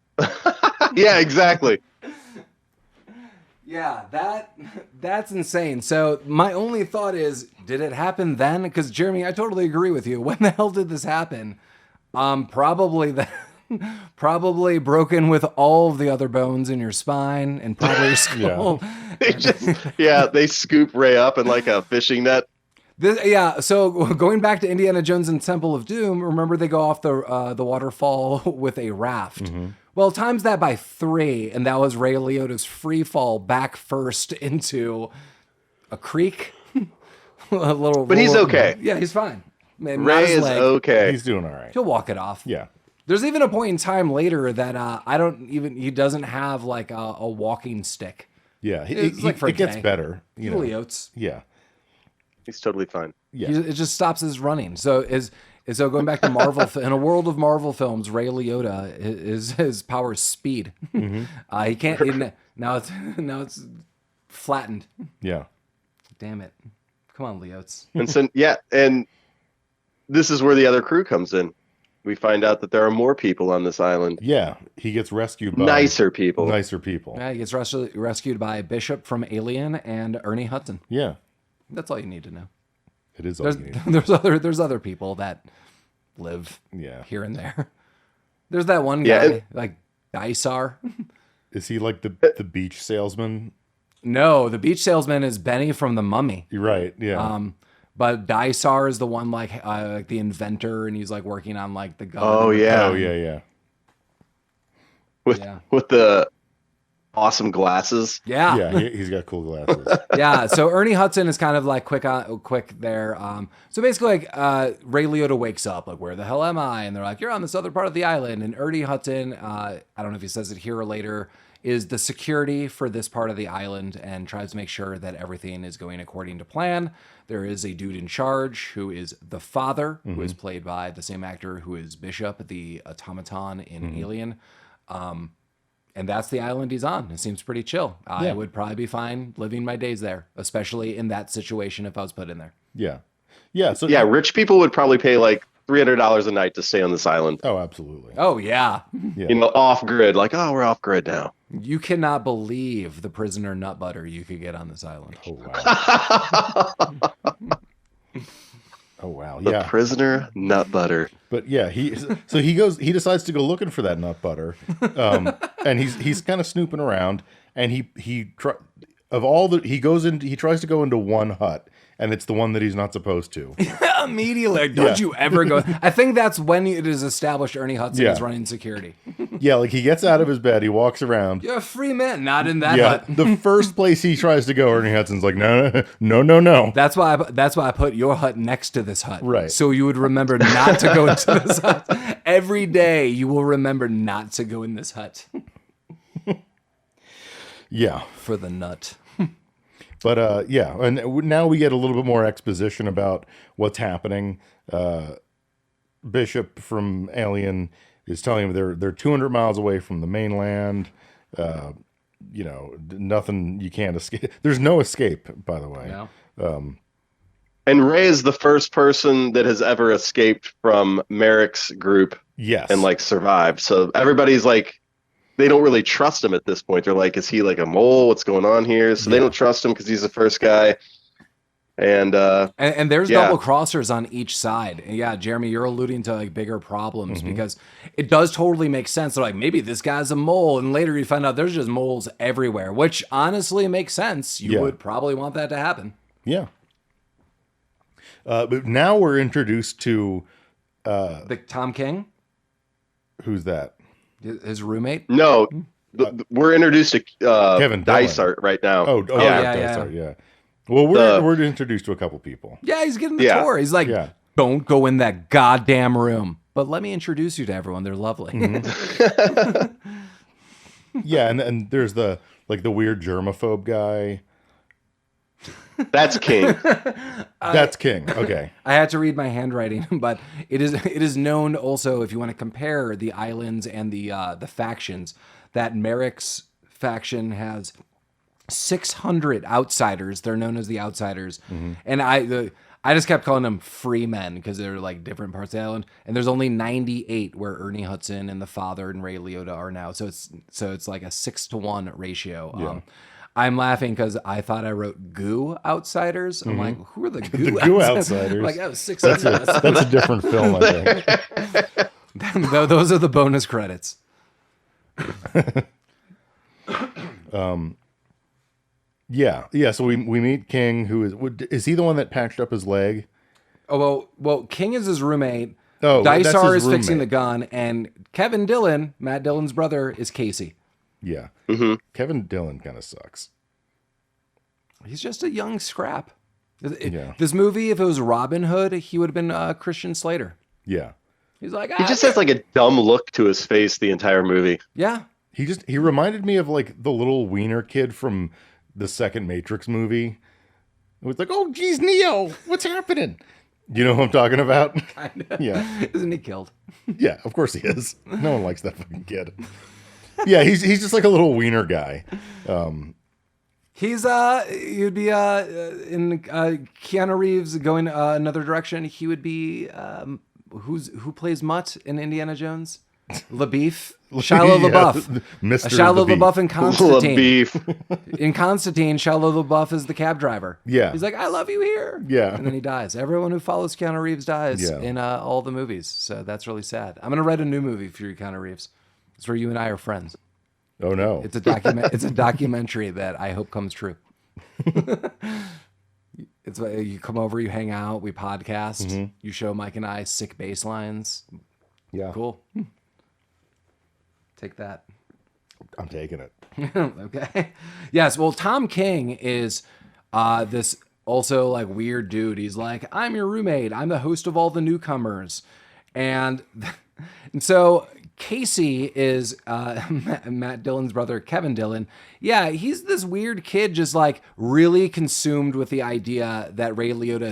Yeah, exactly. Yeah, that's insane. So my only thought is, did it happen then? Because Jeremy, I totally agree with you. When the hell did this happen? Probably probably broken with all of the other bones in your spine and probably your skull. They scoop Ray up in like a fishing net. So going back to Indiana Jones and Temple of Doom, remember they go off the waterfall with a raft. Mm-hmm. Well, times that by 3, and that was Ray Liotta's free fall back first into a creek. But he's okay. Yeah, he's fine. Man, Ray is okay. He's doing all right. He'll walk it off. Yeah. There's even a point in time later that he doesn't have like a walking stick. Yeah, it gets better. Liottes. Yeah. He's totally fine. Yeah. It just stops his running. So going back to Marvel, in a world of Marvel films, Ray Liotta his power is speed. Mm-hmm. He can't. Now it's flattened. Yeah. Damn it! Come on, Liottes. And this is where the other crew comes in. We find out that there are more people on this island. Yeah, he gets rescued by nicer people. Yeah, he gets rescued by Bishop from Alien and Ernie Hudson. Yeah. That's all you need to know. It is all you need. There's other people that live here and there. There's that one guy, like Dysar. Is he like the beach salesman? No, the beach salesman is Benny from The Mummy. You're right, yeah. But Dysar is the one like the inventor, and he's like working on like the gun. Oh yeah. With the awesome glasses. Yeah, he's got cool glasses. Yeah, so Ernie Hudson is kind of like quick there. So basically, like Ray Liotta wakes up, like, where the hell am I? And they're like, you're on this other part of the island. And Ernie Hudson, I don't know if he says it here or later, is the security for this part of the island and tries to make sure that everything is going according to plan. There is a dude in charge who is the father, who is played by the same actor who is Bishop, the automaton in Alien. And that's the island he's on. It seems pretty chill. I would probably be fine living my days there, especially in that situation if I was put in there. Yeah. Yeah. So rich people would probably pay like $300 a night to stay on this island. Oh, absolutely. Oh, yeah. Off grid. Like, we're off grid now. You cannot believe the prisoner nut butter you could get on this island. Oh, wow. Oh, wow. The prisoner nut butter. But yeah, he decides to go looking for that nut butter. And he's kind of snooping around, and he tries to go into one hut, and it's the one that he's not supposed to. Immediately, don't you ever go. I think that's when it is established Ernie Hudson is running security. Yeah, like he gets out of his bed, he walks around. You're a free man, not in that hut. The first place he tries to go, Ernie Hudson's like, no. That's why I put your hut next to this hut. Right. So you would remember not to go into this hut. Every day you will remember not to go in this hut. Yeah. For the nut. But and now we get a little bit more exposition about what's happening. Bishop from Alien is telling him they're 200 miles away from the mainland. Nothing, you can't escape. There's no escape, by the way. No. And Ray is the first person that has ever escaped from Marek's group. Yes. And like survived. So everybody's like, they don't really trust him at this point. They're like, is he like a mole? What's going on here? So they don't trust him because he's the first guy. And there's double crossers on each side. And yeah, Jeremy, you're alluding to like bigger problems because it does totally make sense. They're like, maybe this guy's a mole. And later you find out there's just moles everywhere, which honestly makes sense. You would probably want that to happen. Yeah. But now we're introduced to the Tom King. Who's that? His roommate? No, we're introduced to Kevin Dysart right now. Dysart, yeah. Well, we're introduced to a couple people. Yeah, he's getting the tour. He's like, don't go in that goddamn room. But let me introduce you to everyone. They're lovely. Mm-hmm. Yeah, and there's the weird germaphobe guy. That's King. That's King. Okay. I had to read my handwriting, but it is known also, if you want to compare the islands and the factions, that Marek's faction has 600 outsiders. They're known as the Outsiders, and I just kept calling them free men because they're like different parts of the island. And there's only 98 where Ernie Hudson and the father and Ray Liotta are now. So it's like a 6-to-1 ratio. Yeah. I'm laughing because I thought I wrote goo outsiders. I'm like, who are the goo, The goo outsiders? I'm like, oh, 600. That's a different film, I think. Those are the bonus credits. Yeah. So we meet King, who is he the one that patched up his leg? Oh well, King is his roommate. Oh, Dysar is fixing the gun, and Kevin Dillon, Matt Dillon's brother, is Casey. Yeah. Kevin Dillon kind of sucks. He's just a young scrap. This movie, if it was Robin Hood, he would have been Christian Slater. Yeah. He's like, he just has like a dumb look to his face the entire movie. Yeah. He reminded me of like the little wiener kid from the second Matrix movie. It was like, oh geez, Neo, what's happening? You know who I'm talking about? Kinda. Yeah. Isn't he killed? Yeah, of course he is. No one likes that fucking kid. Yeah, he's just like a little wiener guy. You'd be in Keanu Reeves going another direction. He would be who plays Mutt in Indiana Jones? LaBeef, Shia LaBeouf, Mr. Shia LaBeouf in Constantine. LaBeef. In Constantine, Shia LaBeouf is the cab driver. Yeah, he's like, I love you here. Yeah, and then he dies. Everyone who follows Keanu Reeves dies Yeah. in all the movies. So that's really sad. I'm gonna write a new movie for you, Keanu Reeves. It's where you and I are friends. Oh no! It's a document. It's a documentary that I hope comes true. It's like you come over, you hang out, we podcast. You show Mike and I sick bass lines. Yeah, Cool. Take that. I'm taking it. Okay. Yes. Well, Tom King is this also like weird dude. He's like, I'm your roommate. I'm the host of all the newcomers, and so Casey is Matt Dillon's brother, Kevin Dillon. Yeah, he's this weird kid, just like really consumed with the idea that Ray Liotta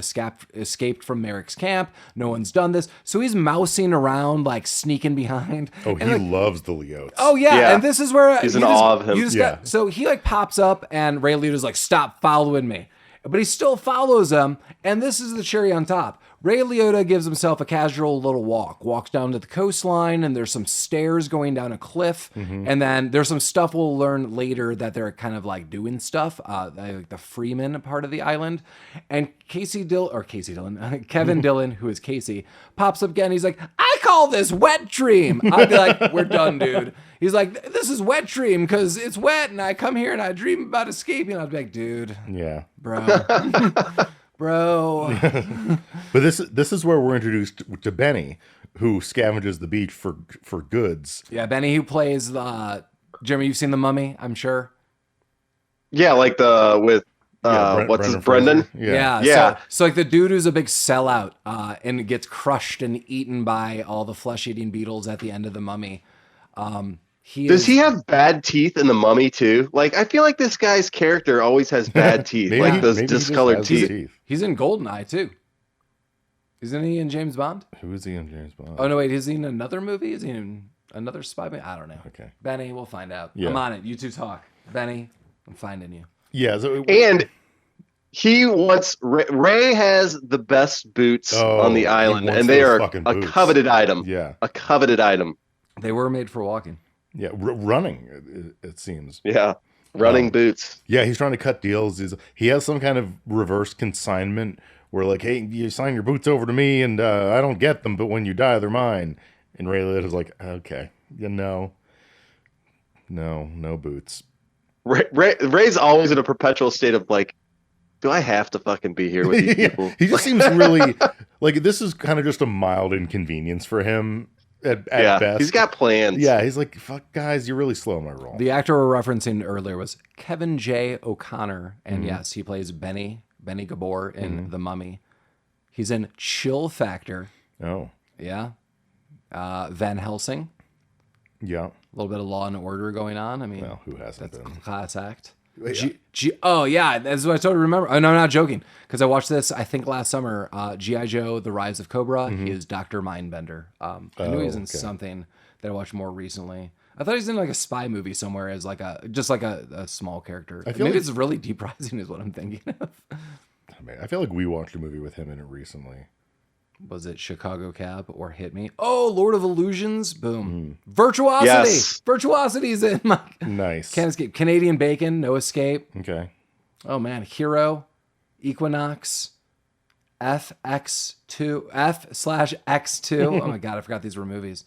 escaped from Marek's camp. No one's done this, so he's mousing around, like sneaking behind. Oh, he loves the Liottes. Oh yeah, and this is where he's in awe of him. So he like pops up, and Ray Liotta's like, "Stop following me," but he still follows him. And this is the cherry on top. Ray Liotta gives himself a casual little walks down to the coastline, and there's some stairs going down a cliff. And then there's some stuff we'll learn later that they're kind of like doing stuff, like the Freeman part of the island. And Kevin Dillon, who is Casey, pops up again. He's like, I call this wet dream. I'd be like, we're done, dude. He's like, this is wet dream because it's wet, and I come here and I dream about escaping. I'd be like, dude. Yeah. Bro. Bro. But this is where we're introduced to Benny, who scavenges the beach for goods. Yeah, Benny, who plays Jimmy, you've seen The Mummy, I'm sure. Yeah, like Brendan? Yeah. So like the dude who's a big sellout and gets crushed and eaten by all the flesh-eating beetles at the end of The Mummy. Does he have bad teeth in The Mummy too? Like, I feel like this guy's character always has bad teeth, like those discolored teeth. He's in Goldeneye too. Isn't he in James Bond? Who is he in James Bond? Oh no, wait, is he in another movie? Is he in another spy movie? I don't know. Okay, Benny, we'll find out. Yeah. I'm on it. You two talk. Benny, I'm finding you. Yeah, and he wants Ray has the best boots on the island, and they are a coveted item. Yeah, a coveted item. They were made for walking. Yeah, running, it seems. Yeah, running boots. Yeah, he's trying to cut deals. He has some kind of reverse consignment where, like, hey, you sign your boots over to me, and I don't get them, but when you die, they're mine. And Ray Liotta's like, okay, no boots. Ray's always in a perpetual state of, like, do I have to fucking be here with these people? He just seems really, like, this is kind of just a mild inconvenience for him. at best. He's got plans. Yeah, he's like, fuck, guys, you're really slow my roll. The actor we're referencing earlier was Kevin J. O'Connor, and yes, he plays Benny Gabor in The Mummy. He's in Chill Factor. Oh. Yeah. Van Helsing. Yeah. A little bit of Law and Order going on. I mean, Well, who hasn't that's been? a class act. Wait, Oh, yeah. That's what I totally remember. Oh, no, I'm not joking. Because I watched this, I think, last summer. G.I. Joe, The Rise of Cobra. He is Dr. Mindbender. I knew he was in something that I watched more recently. I thought he was in like a spy movie somewhere as like a small character. Maybe it's really Deep Rising is what I'm thinking of. I feel like we watched a movie with him in it recently. Was it Chicago Cab or Hit Me? Oh, Lord of Illusions. Boom. Virtuosity. Yes. Virtuosity's in my... Nice. Can't Escape. Canadian Bacon. No Escape. Okay. Oh, man. Hero. Equinox. FX2. F/X2. Oh, my God. I forgot these were movies.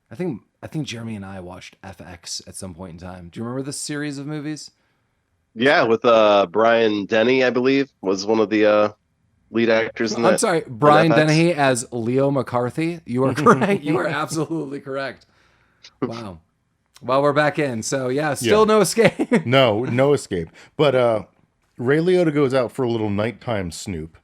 I think Jeremy and I watched FX at some point in time. Do you remember this series of movies? Yeah, with Brian Denny, I believe, was one of the lead actors in that. I'm sorry, Brian Dennehy as Leo McCarthy. You are correct. You are absolutely correct. Wow. Well, we're back in. So yeah, still no escape. No escape. But Ray Liotta goes out for a little nighttime snoop.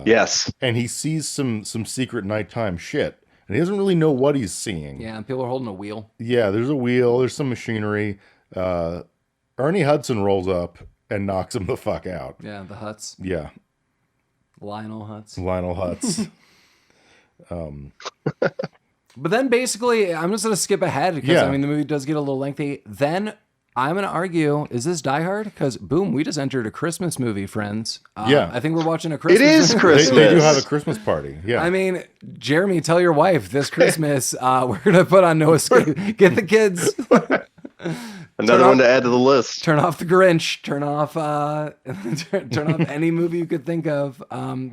Yes. And he sees some secret nighttime shit. And he doesn't really know what he's seeing. Yeah, and people are holding a wheel. Yeah, there's a wheel, there's some machinery. Ernie Hudson rolls up and knocks him the fuck out. Yeah, the Huts. Yeah. Lionel Huts. But then basically, I'm just going to skip ahead because, I mean, the movie does get a little lengthy. Then I'm going to argue, is this Die Hard? Because, boom, we just entered a Christmas movie, friends. Yeah. I think we're watching a Christmas movie. It is Christmas. They do have a Christmas party. Yeah. I mean, Jeremy, tell your wife this Christmas, we're going to put on No Escape. Get the kids. Another one to add to the list. Turn off the Grinch. Turn off turn off any movie you could think of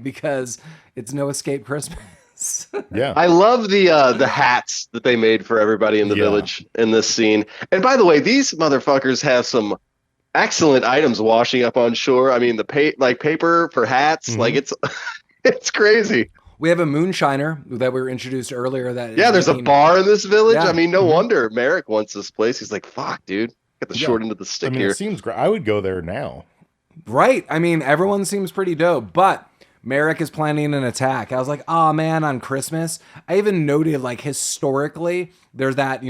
because it's No Escape Christmas. Yeah. I love the hats that they made for everybody in the village in this scene. And by the way, these motherfuckers have some excellent items washing up on shore. I mean, the paper for hats, like it's crazy. We have a moonshiner that we were introduced earlier. There's a bar in this village. Yeah. I mean, no wonder Marek wants this place. He's like, fuck, dude. Got the short end of the stick here. It seems great. I would go there now. Right. I mean, everyone seems pretty dope, but Marek is planning an attack. I was like, oh man, on Christmas. I even noted like historically, there's that,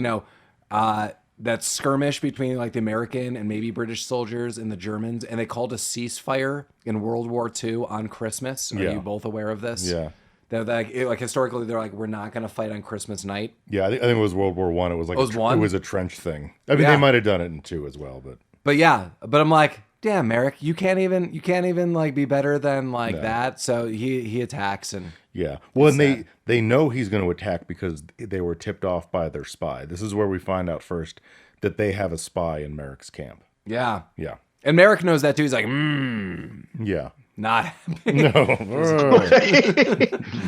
that skirmish between like the American and maybe British soldiers and the Germans, and they called a ceasefire in World War II on Christmas. Are you both aware of this? Yeah. Like historically, they're like, we're not going to fight on Christmas night. Yeah, I think it was World War I. It was like it was a trench thing. I mean, they might have done it in II as well, but I'm like, damn, Marek, you can't even like be better than that. So he attacks and well, and they know he's going to attack because they were tipped off by their spy. This is where we find out first that they have a spy in Marek's camp. Yeah, yeah, and Marek knows that too. He's like, yeah. Not happy. No.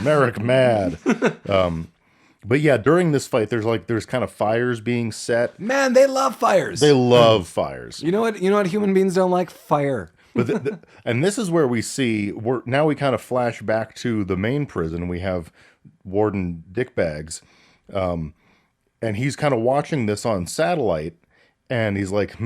Marek mad. But yeah, during this fight, there's kind of fires being set. Man, they love fires. They love fires. You know what human beings don't like? Fire. But and this is where we now we kind of flash back to the main prison. We have Warden Dickbags, and he's kind of watching this on satellite, and he's like,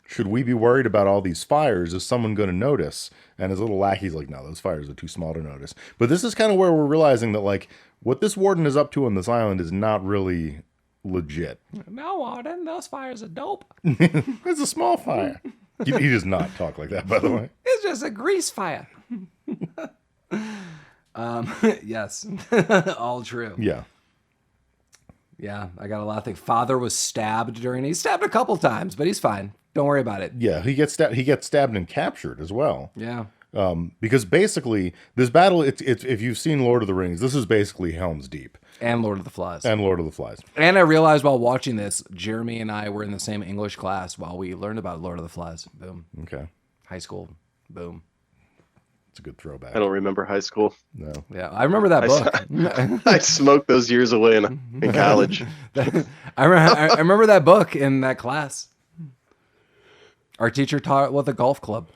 should we be worried about all these fires? Is someone going to notice? And his little lackey's like, no, those fires are too small to notice. But this is kind of where we're realizing that, like, what this warden is up to on this island is not really legit. No, Warden, those fires are dope. It's a small fire. He does not talk like that, by the way. It's just a grease fire. Yes, all true. Yeah. Yeah, I got a lot of things. Father was stabbed he's stabbed a couple times, but he's fine. Don't worry about it. Yeah, he gets stabbed and captured as well. Yeah. Because basically this battle, it's if you've seen Lord of the Rings, this is basically Helm's Deep. And Lord of the Flies. And I realized while watching this, Jeremy and I were in the same English class while we learned about Lord of the Flies. Boom. Okay. High school. Boom. It's a good throwback. I don't remember high school. No. Yeah, I remember that book. I smoked those years away in college. I remember that book in that class. Our teacher taught with a golf club.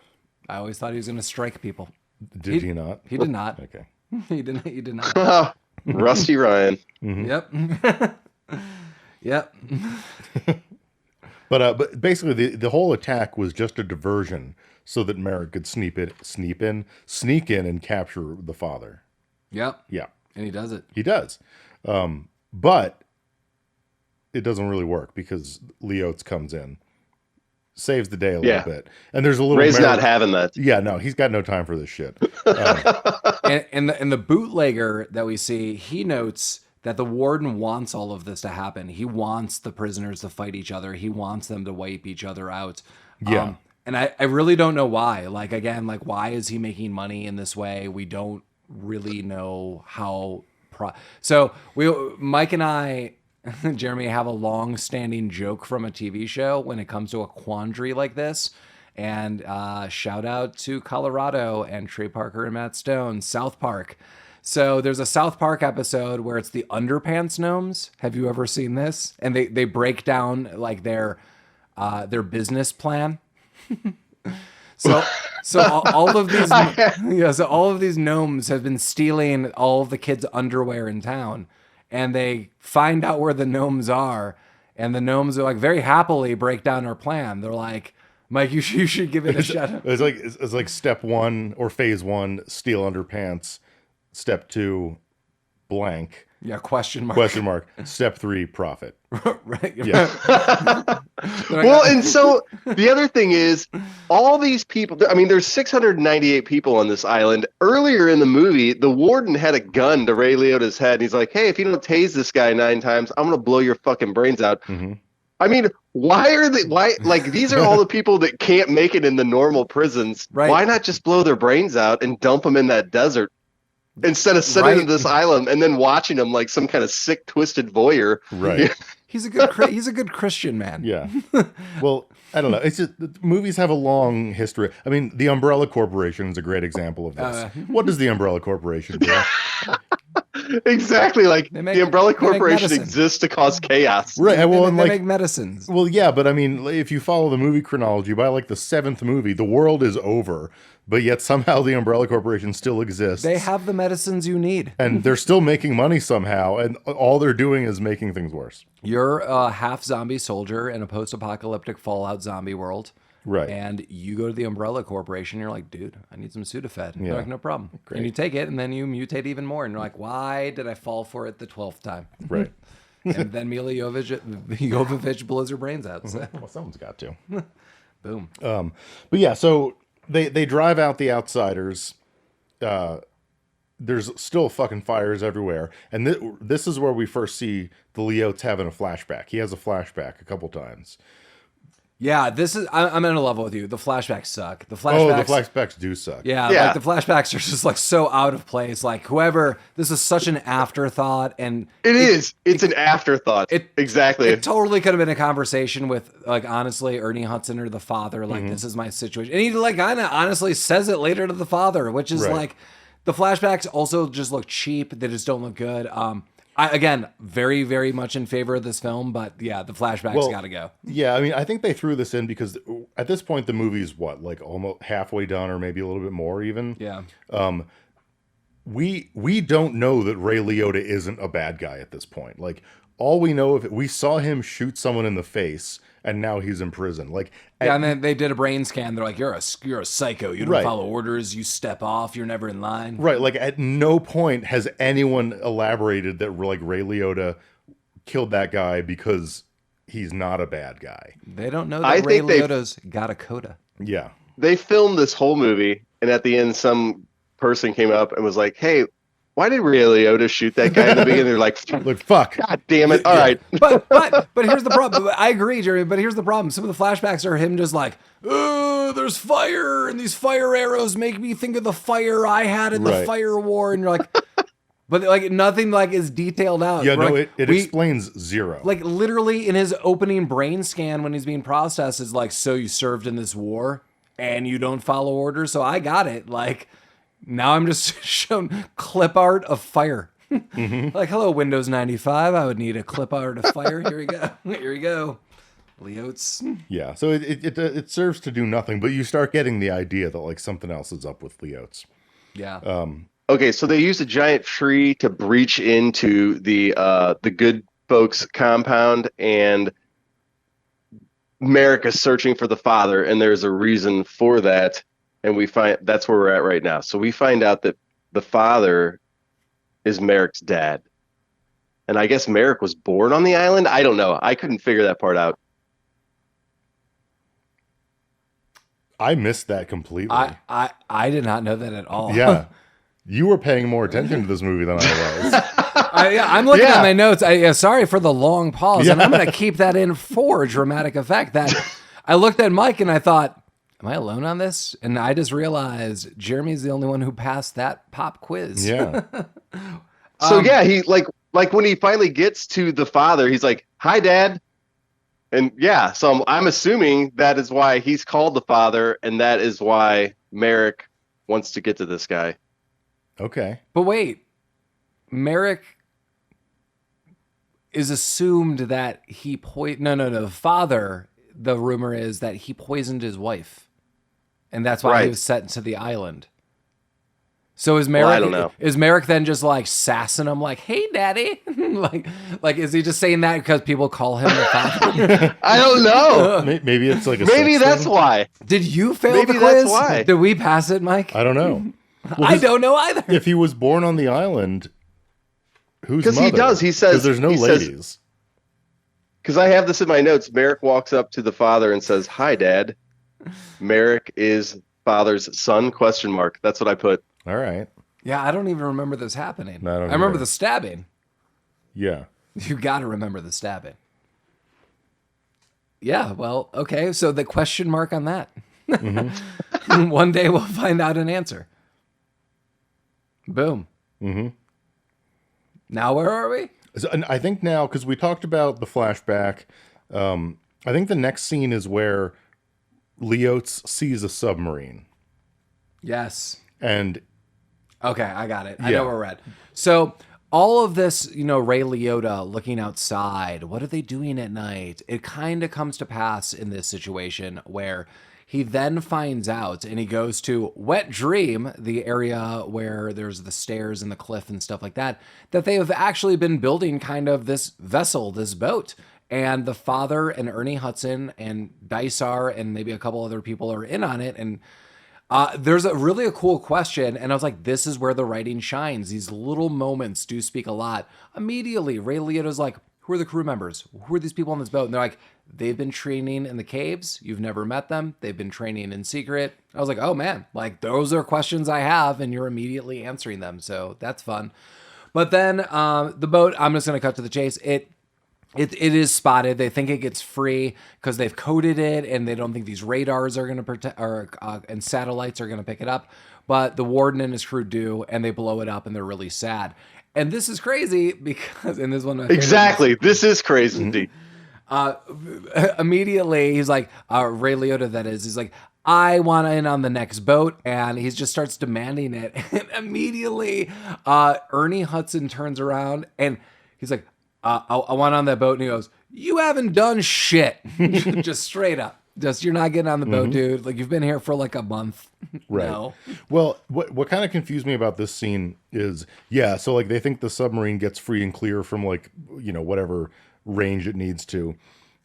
I always thought he was going to strike people. Did he not? He did not. Okay. He did not. Rusty Ryan. Yep. Yep. But basically, the whole attack was just a diversion so that Marek could sneak in, and capture the father. Yep. Yeah, And he does it. he does. But it doesn't really work because Liottes comes in, saves the day a little bit, and there's a little. Ray's not having that. Yeah, no, he's got no time for this shit. And the bootlegger that we see, he notes that the warden wants all of this to happen. He wants the prisoners to fight each other. He wants them to wipe each other out. Yeah. And I really don't know why. Like, again, like, why is he making money in this way? We don't really know how. So Mike and I, Jeremy, have a long-standing joke from a TV show when it comes to a quandary like this. And shout out to Colorado and Trey Parker and Matt Stone, South Park. So there's a South Park episode where it's the underpants gnomes. Have you ever seen this? And they break down like their business plan. So all of these so all of these gnomes have been stealing all of the kids' underwear in town, and they find out where the gnomes are, and the gnomes are like very happily break down our plan. They're like, Mike, you should give it a shot. It's like step 1 or phase 1, steal underpants. Step 2, blank. Yeah, question mark. Step 3, profit. Right. Yeah. Well, and so the other thing is, all these people, I mean, there's 698 people on this island. Earlier in the movie, the warden had a gun to Ray Liotta's head. And he's like, hey, if you don't tase this guy 9 times, I'm going to blow your fucking brains out. Mm-hmm. I mean, why, like, these are all the people that can't make it in the normal prisons. Right. Why not just blow their brains out and dump them in that desert? Instead of sitting in this island and then watching him like some kind of sick, twisted voyeur. Right. He's a good Christian man. Yeah. Well, I don't know. It's just movies have a long history. I mean, the Umbrella Corporation is a great example of this. What does the Umbrella Corporation do? Exactly. Like the Umbrella Corporation exists to cause chaos. Right. Well, they make medicines. Well, yeah, but I mean, if you follow the movie chronology, by like the 7th movie, the world is over. But yet somehow the Umbrella Corporation still exists. They have the medicines you need. And they're still making money somehow. And all they're doing is making things worse. You're a half zombie soldier in a post-apocalyptic Fallout zombie world. Right. And you go to the Umbrella Corporation, you're like, dude, I need some Sudafed. Yeah. They're like, no problem. Great. And you take it, and then you mutate even more. And you're like, why did I fall for it the 12th time? Right. And then Mila Jovovich blows her brains out. So. Well, someone's got to. Boom. But yeah, so they drive out the outsiders. There's still fucking fires everywhere. And this is where we first see the Liottes having a flashback. He has a flashback a couple times. Yeah, this is. I'm in a level with you. The flashbacks suck. The flashbacks do suck. Yeah, like the flashbacks are just like so out of place. Like this is such an afterthought, and it's an afterthought. Exactly. It totally could have been a conversation with, like, honestly, Ernie Hudson or the father. Like, this is my situation, and he like kind of honestly says it later to the father, which is like, the flashbacks also just look cheap. They just don't look good. Again, very, very much in favor of this film, but yeah, the flashbacks got to go. Yeah, I mean, I think they threw this in because at this point the movie's like almost halfway done, or maybe a little bit more even. Yeah. We don't know that Ray Liotta isn't a bad guy at this point. Like, all we know we saw him shoot someone in the face, and now he's in prison. Like, and then they did a brain scan. They're like, you're a psycho. You don't follow orders. You step off. You're never in line. Right. Like, at no point has anyone elaborated that like Ray Liotta killed that guy because he's not a bad guy. They don't know that Ray Liotta's got a coda. Yeah. They filmed this whole movie, and at the end, some person came up and was like, hey, why did Ray Liotta shoot that guy in the beginning? They're like, fuck. God damn it. All right. But here's the problem. I agree, Jeremy, but here's the problem. Some of the flashbacks are him just like, oh, there's fire, and these fire arrows make me think of the fire I had in the fire war. And you're like, but like nothing like is detailed out. Yeah, no, it explains zero. Like, literally in his opening brain scan when he's being processed is like, so you served in this war and you don't follow orders? So I got it. Like, now I'm just shown clip art of fire. Like, hello, Windows 95. I would need a clip art of fire. Here we go. Here we go. Liottes. Yeah, so it serves to do nothing, but you start getting the idea that like something else is up with Liottes. Yeah. Okay, so they used a giant tree to breach into the good folks compound, and Marek is searching for the father, and there's a reason for that, and we find that's where we're at right now. So we find out that the father is Marek's dad. And I guess Marek was born on the island. I don't know. I couldn't figure that part out. I missed that completely. I did not know that at all. Yeah. You were paying more attention to this movie than I was. I'm looking at my notes. Sorry for the long pause, and I'm going to keep that in for dramatic effect. That I looked at Mike and I thought, am I alone on this? And I just realized Jeremy's the only one who passed that pop quiz. Yeah. So yeah, he like when he finally gets to the father, he's like, "Hi, Dad." And yeah, so I'm assuming that is why he's called the father, and that is why Marek wants to get to this guy. Okay. But wait, Marek is assumed that he No. The father, the rumor is that he poisoned his wife. And that's why he was sent to the island. So is Marek, I don't know. Is Marek then just like sassing him like, "Hey, Daddy"? like is he just saying that because people call him the father? I don't know. Maybe it's like a Maybe that's thing. why. Did you fail Maybe the quiz? that's why. Did we pass it, Mike? I don't know. Well, I don't know either. If he was born on the island, whose mother? Because he does. He says there's no ladies. Because I have this in my notes. Marek walks up to the father and says, "Hi, Dad." Marek is father's son? ? That's what I put. All right. Yeah, I don't even remember this happening. No, I don't remember either. the stabbing. Yeah. You got to remember the stabbing. Yeah, well, okay. So the question mark on that. Mm-hmm. One day we'll find out an answer. Boom. Mm-hmm. Now where are we? And I think now, because we talked about the flashback, I think the next scene is where Liottes sees a submarine. Yes. And okay, I got it. I know where we're at. So all of this, Ray Liotta looking outside, what are they doing at night? It kind of comes to pass in this situation where he then finds out and he goes to Wet Dream, the area where there's the stairs and the cliff and stuff like that they have actually been building kind of this vessel, this boat. And the father and Ernie Hudson and Dysar and maybe a couple other people are in on it. And there's a cool question. And I was like, this is where the writing shines. These little moments do speak a lot. Immediately, Ray Liotta's like, who are the crew members? Who are these people on this boat? And they're like, they've been training in the caves. You've never met them. They've been training in secret. I was like, oh man, like those are questions I have and you're immediately answering them. So that's fun. But then the boat, I'm just going to cut to the chase. It is spotted. They think it gets free because they've coded it and they don't think these radars are going to protect and satellites are going to pick it up. But the warden and his crew do, and they blow it up and they're really sad. And this is crazy because, and this one exactly, this is crazy. Immediately he's like, Ray Liotta, that is, he's like, I want in on the next boat, and he just starts demanding it. And immediately, Ernie Hudson turns around and he's like, I want on that boat, and he goes, "You haven't done shit." Just straight up. Just, you're not getting on the boat, dude. Like, you've been here for like a month. Right. No. Well, what kind of confused me about this scene is, so like they think the submarine gets free and clear from like, whatever range it needs to.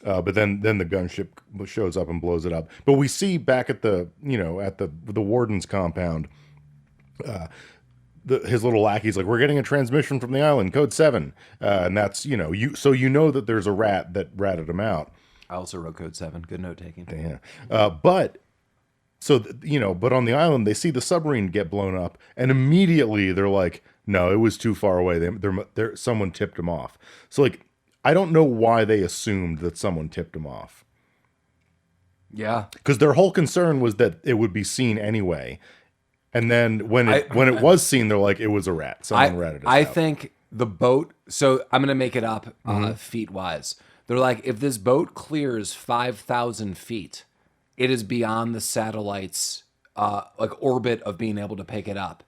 But then the gunship shows up and blows it up. But we see back at the warden's compound, his little lackey's like, we're getting a transmission from the island, code 7. And that's, so that there's a rat that ratted him out. I also wrote code 7. Good note taking. Yeah. But on the island, they see the submarine get blown up and immediately they're like, no, it was too far away. Someone tipped him off. So like, I don't know why they assumed that someone tipped him off. Yeah. Because their whole concern was that it would be seen anyway. And then when it was seen, they're like, it was a rat. Someone ratted us out. I think the boat, so I'm going to make it up feet wise. They're like, if this boat clears 5,000 feet, it is beyond the satellite's orbit of being able to pick it up.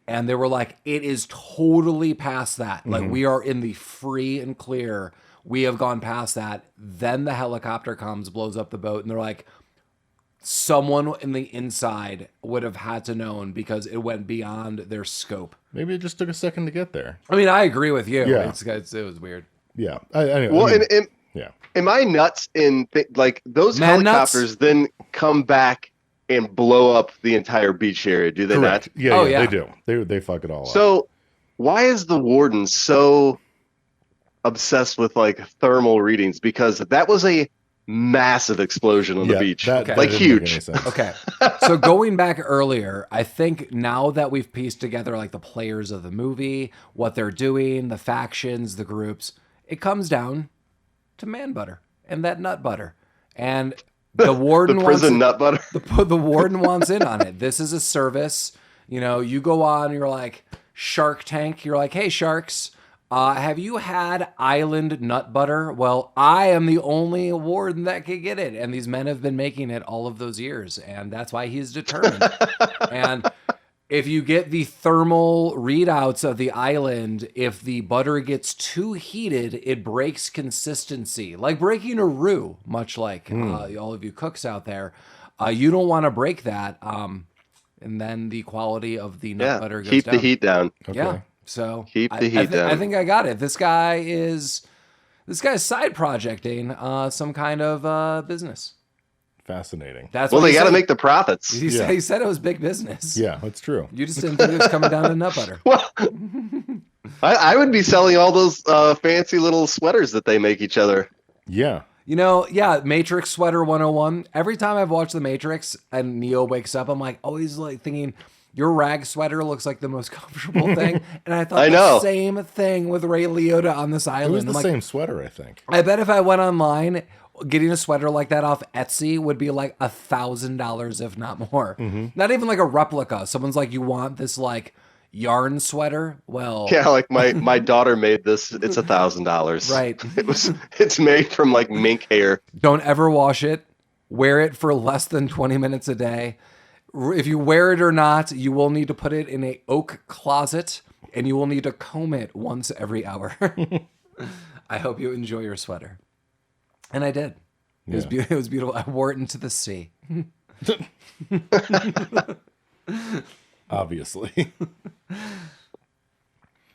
And they were like, it is totally past that. Like, we are in the free and clear. We have gone past that. Then the helicopter comes, blows up the boat, and they're like, someone in the inside would have had to known because it went beyond their scope. Maybe it just took a second to get there. I mean, I agree with you. Yeah. It was weird. Yeah. Am I nuts in like those Man helicopters nuts? then come back and blow up the entire beach area? Do they Correct. not? Yeah, they do. They fuck it all up. So why is the warden so obsessed with like thermal readings? Because that was a massive explosion on the beach, that like didn't huge. make any sense. Okay. So going back earlier, I think now that we've pieced together like the players of the movie, what they're doing, the factions, the groups, it comes down to man butter and that nut butter. And the warden The prison nut butter. the warden wants in on it. This is a service. You know, you go on, you're like Shark Tank. You're like, hey, sharks, have you had island nut butter? Well, I am the only warden that can get it. And these men have been making it all of those years. And that's why he's determined. And if you get the thermal readouts of the island, if the butter gets too heated, it breaks consistency. Like breaking a roux, much like all of you cooks out there. You don't want to break that. And then the quality of the nut butter goes keep down. the heat down. Okay. Yeah. So Keep the heat down. I think I got it. This guy's side projecting some kind of business. Fascinating. That's Well, what they he got to said. make the profits. He said it was big business. Yeah, that's true. You just didn't think it was coming down to nut butter. Well, I would be selling all those fancy little sweaters that they make each other. Yeah. You know, yeah, Matrix Sweater 101. Every time I've watched The Matrix and Neo wakes up, I'm like always like thinking, your rag sweater looks like the most comfortable thing. And I thought the same thing with Ray Liotta on this island. It was the I'm same sweater, I think. I bet if I went online, getting a sweater like that off Etsy would be like $1,000, if not more. Not even like a replica. Someone's like, you want this like yarn sweater? Well, Yeah, like my daughter made this. It's $1,000. Right. It's made from like mink hair. Don't ever wash it. Wear it for less than 20 minutes a day. If you wear it or not, you will need to put it in a oak closet and you will need to comb it once every hour. I hope you enjoy your sweater. And I did. It was beautiful. It was beautiful. I wore it into the sea. Obviously.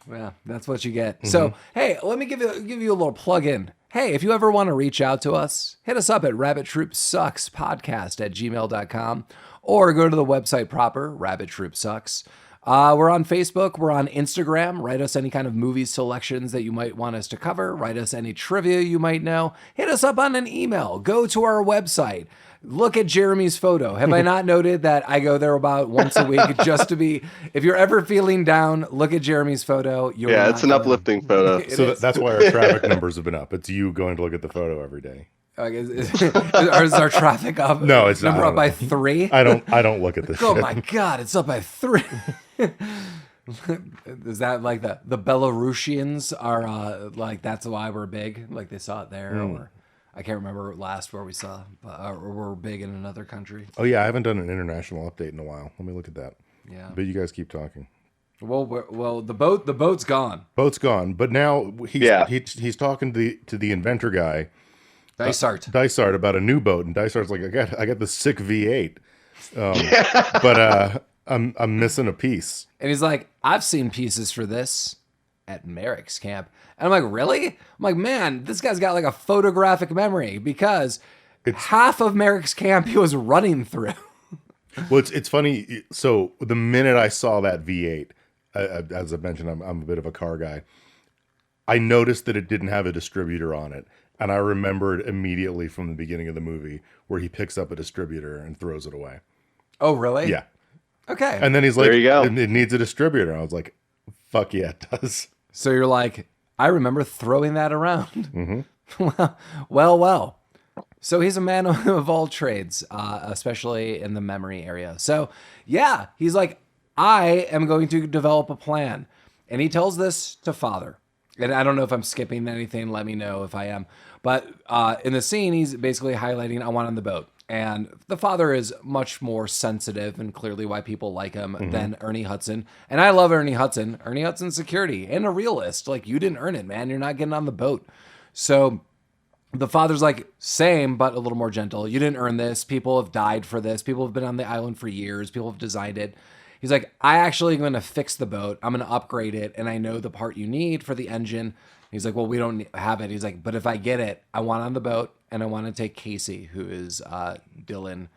Yeah, that's what you get. So, hey, let me give you a little plug in. Hey, if you ever want to reach out to us, hit us up at rabbittroopsuckspodcast@gmail.com or go to the website proper, Rabbit Troop Sucks. We're on Facebook. We're on Instagram. Write us any kind of movie selections that you might want us to cover. Write us any trivia you might know. Hit us up on an email. Go to our website. Look at Jeremy's photo. Have I not noted that I go there about once a week just to be, if you're ever feeling down, look at Jeremy's photo. Yeah, it's an uplifting photo. So that's why our traffic numbers have been up. It's you going to look at the photo every day. Is our traffic up? No, it's number not. up by 3? I don't look at this Oh shit. my God, it's up by 3. Is that like the Belarusians are like, that's why we're big? Like they saw it there or I can't remember last where we saw, or we're big in another country. Oh yeah, I haven't done an international update in a while. Let me look at that. Yeah. But you guys keep talking. Well, the boat's gone. Boat's gone, but now he's talking to the inventor guy, Dysart, about a new boat, and Dysart's like, I got the sick V8, but I'm missing a piece. And he's like, I've seen pieces for this at Marek's camp. And I'm like, really? I'm like, man, this guy's got like a photographic memory because half of Marek's camp he was running through. Well, it's funny. So the minute I saw that V8, as I mentioned, I'm a bit of a car guy. I noticed that it didn't have a distributor on it. And I remembered immediately from the beginning of the movie where he picks up a distributor and throws it away. Oh, really? Yeah. Okay. And then he's like, there you go. It needs a distributor. I was like, fuck yeah, it does. So you're like, I remember throwing that around. Well. So he's a man of all trades, especially in the memory area. So yeah, he's like, I am going to develop a plan. And he tells this to Father. And I don't know if I'm skipping anything. Let me know if I am. But in the scene, he's basically highlighting, I want on the boat. And the father is much more sensitive and clearly why people like him than Ernie Hudson. And I love Ernie Hudson. Ernie Hudson's security and a realist. Like, you didn't earn it, man. You're not getting on the boat. So The father's like, same, but a little more gentle. You didn't earn this. People have died for this. People have been on the island for years. People have designed it. He's like, I actually am going to fix the boat. I'm going to upgrade it. And I know the part you need for the engine. He's like, well, we don't have it. He's like, but if I get it, I want on the boat and I want to take Casey, who is Dylan,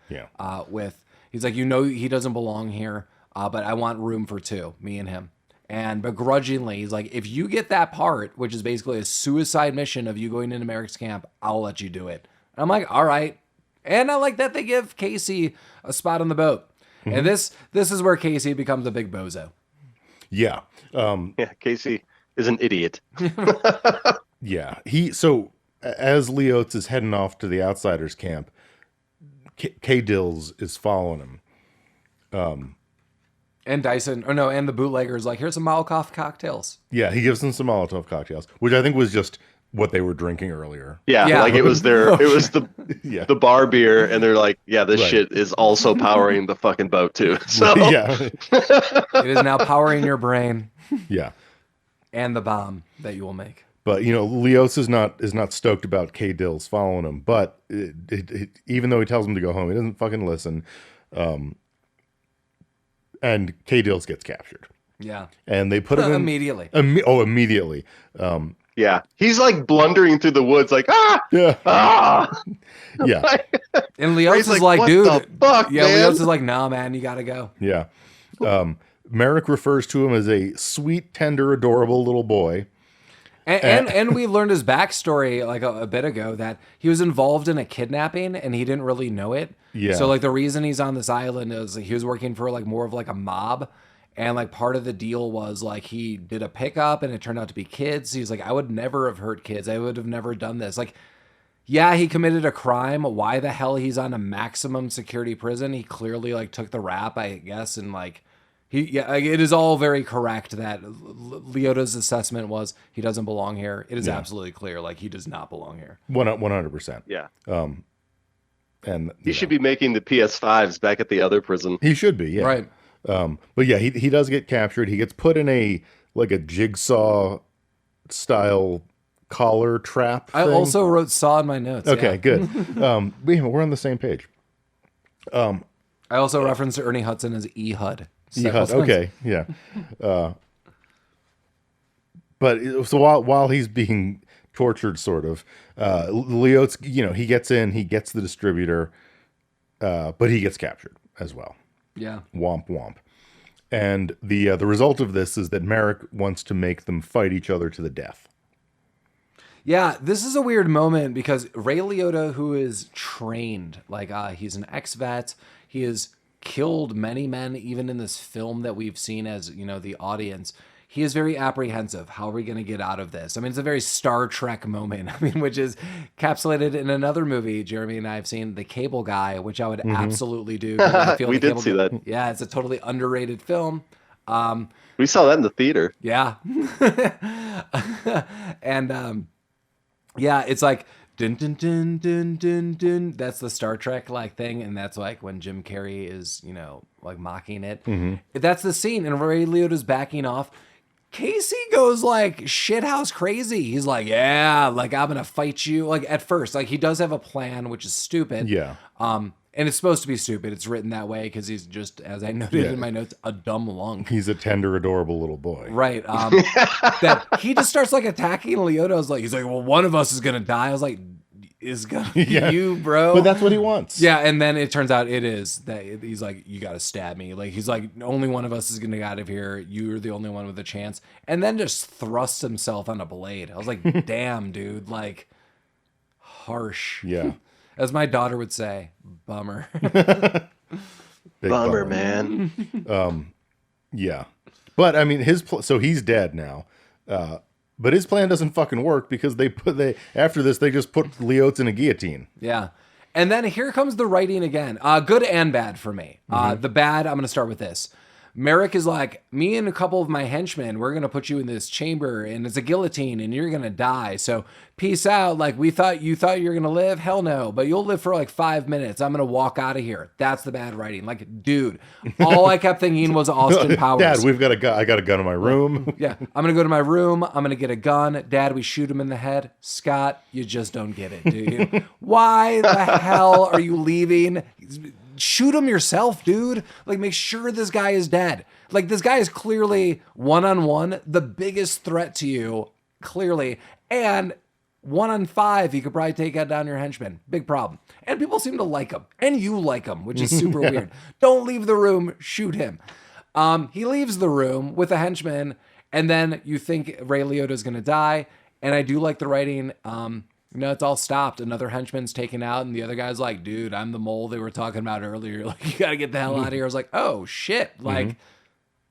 with. He's like, he doesn't belong here, but I want room for two, me and him. And begrudgingly, he's like, if you get that part, which is basically a suicide mission of you going into Marek's camp, I'll let you do it. And I'm like, all right. And I like that they give Casey a spot on the boat. Mm-hmm. And this is where Casey becomes a big bozo. Yeah. Casey is an idiot. Yeah. So as Liottes is heading off to the Outsiders camp, K. Dills is following him. And Dyson, and the bootlegger's like, here's some Molotov cocktails. Yeah, he gives them some Molotov cocktails, which I think was just what they were drinking earlier. Yeah. Like it was the bar beer, and they're like, yeah, this shit is also powering the fucking boat too. So it is now powering your brain. Yeah. And the bomb that you will make. But Liottes is not stoked about K. Dills following him. But even though he tells him to go home, he doesn't fucking listen. And K. Dills gets captured. Yeah. And they put him in immediately. Immediately. Yeah. He's like blundering through the woods, like Yeah. Yeah. And Liottes is like, what dude. The fuck, yeah. Man? Liottes is like, nah, man, you gotta go. Yeah. Marek refers to him as a sweet, tender, adorable little boy. And we learned his backstory like a bit ago that he was involved in a kidnapping and he didn't really know it. Yeah. So like the reason he's on this island is he was working for like more of like a mob, and like part of the deal was like he did a pickup and it turned out to be kids. He's like, I would never have hurt kids. I would have never done this. Like, yeah, he committed a crime. Why the hell he's on a maximum security prison? He clearly like took the rap, I guess, and like. It is all very correct that Liotta's assessment was he doesn't belong here. It is absolutely clear, like he does not belong here. 100%. Yeah. And he should be making the PS5s back at the other prison. He should be, yeah. Right. But yeah, he does get captured. He gets put in a jigsaw style collar trap thing. I also wrote saw in my notes. Okay, good. We're on the same page. I also referenced Ernie Hudson as E-Hud. Okay, yeah. But so while he's being tortured, sort of, Liottes, he gets in, he gets the distributor, but he gets captured as well. Yeah. Womp womp. And the result of this is that Marek wants to make them fight each other to the death. Yeah, this is a weird moment because Ray Liotta, who is trained, like he's an ex-vet, he is killed many men, even in this film that we've seen as, the audience. He is very apprehensive. How are we going to get out of this? I mean, it's a very Star Trek moment, which is encapsulated in another movie Jeremy and I have seen, The Cable Guy, which I would absolutely do. I feel we did see that. Yeah, it's a totally underrated film. We saw that in the theater. Yeah. And yeah, it's like, dun, dun, dun, dun, dun, dun. That's the Star Trek like thing, and that's like when Jim Carrey is, like mocking it. Mm-hmm. That's the scene, and Ray Liotta's backing off. Casey goes like shithouse crazy. He's like, yeah, like I'm gonna fight you. Like at first, like he does have a plan, which is stupid. Yeah. And it's supposed to be stupid. It's written that way because he's just, as I noted in my notes, a dumb lunk. He's a tender, adorable little boy. Right. That he just starts like attacking Liotta. He's like, well, one of us is gonna die. I was like, is gonna be you, bro. But that's what he wants. Yeah, and then it turns out it is that he's like, you gotta stab me. Like he's like, only one of us is gonna get out of here. You're the only one with a chance. And then just thrusts himself on a blade. I was like, damn, dude, like harsh. Yeah. As my daughter would say, bummer. Bummer, man. Yeah. But I mean, so he's dead now. But his plan doesn't fucking work because after this they just put Liottes in a guillotine. Yeah. And then here comes the writing again. Good and bad for me. The bad, I'm going to start with this. Marek is like, me and a couple of my henchmen, we're going to put you in this chamber and it's a guillotine and you're going to die. So peace out. Like you thought you were going to live. Hell no. But you'll live for like 5 minutes. I'm going to walk out of here. That's the bad writing. Like, dude, all I kept thinking was Austin Powers. Dad, I got a gun in my room. Yeah. I'm going to go to my room. I'm going to get a gun. Dad, we shoot him in the head. Scott, you just don't get it, do you? Why the hell are you leaving? Shoot him yourself, dude. Like, make sure this guy is dead. Like, this guy is clearly one-on-one the biggest threat to you, clearly. And 1-on-5, he could probably take out down your henchman. Big problem. And people seem to like him. And you like him, which is super weird. Don't leave the room. Shoot him. He leaves the room with a henchman, and then you think Ray Liotta is going to die. And I do like the writing. It's all stopped. Another henchman's taken out, and the other guy's like, dude, I'm the mole they were talking about earlier. Like, you got to get the hell out of here. I was like, oh, shit. Like,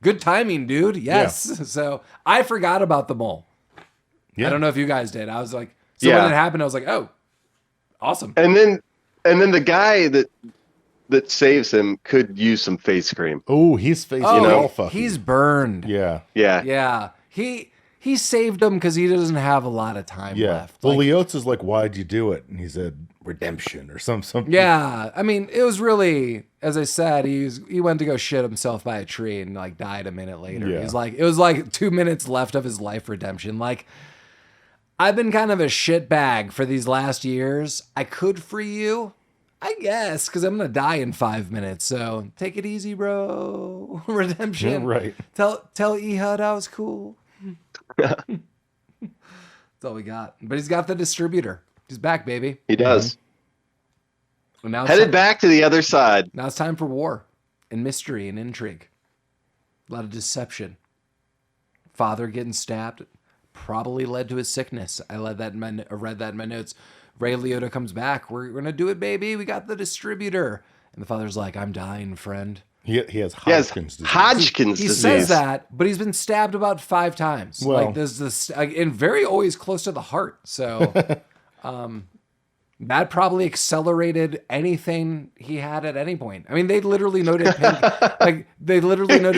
good timing, dude. Yes. Yeah. So I forgot about the mole. Yeah. I don't know if you guys did. I was like, when it happened, I was like, oh, awesome. And then the guy that saves him could use some face cream. Oh, he's he's burned. Yeah. He saved him because he doesn't have a lot of time left. Well, Liottes is like, why'd you do it? And he said, redemption or something. Yeah. I mean, it was really, as I said, he went to go shit himself by a tree and like died a minute later. Yeah. It was like 2 minutes left of his life redemption. Like, I've been kind of a shit bag for these last years. I could free you, I guess, because I'm going to die in 5 minutes. So take it easy, bro. Redemption. Yeah, right. Tell Ehud I was cool. That's all we got. But he's got the distributor. He's back, baby. He does. Well, now headed back to the other side. Now it's time for war and mystery and intrigue. A lot of deception. Father getting stabbed probably led to his sickness. I read that in my notes. Ray Liotta comes back. We're gonna do it, baby. We got the distributor. And the father's like, I'm dying, friend. He has Hawkins disease. Hawkins disease. He says that, but he's been stabbed about 5 times. Well, like there's this, and very always close to the heart. So, that probably accelerated anything he had at any point. I mean, they literally noted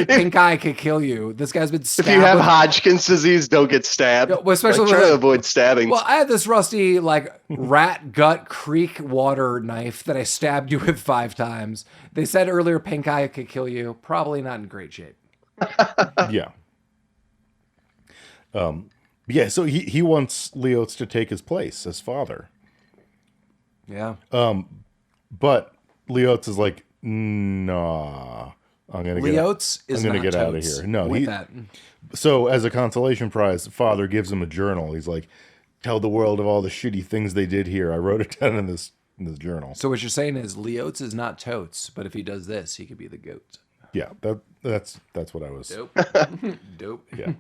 pink eye could kill you. This guy's been stabbed. If you have Hodgkin's disease, don't get stabbed. Well, especially try to avoid stabbing. Well, I had this rusty rat gut creek water knife that I stabbed you with 5 times. They said earlier pink eye could kill you. Probably not in great shape. Yeah. Yeah. So he wants Liottes to take his place as father. Yeah. But Liottes is like, nah, I'm gonna get out of here. No, so as a consolation prize, father gives him a journal. He's like, tell the world of all the shitty things they did here. I wrote it down in this journal. So what you're saying is Liottes is not totes, but if he does this, he could be the goat. Yeah, that's what I was. Dope. Dope. Yeah.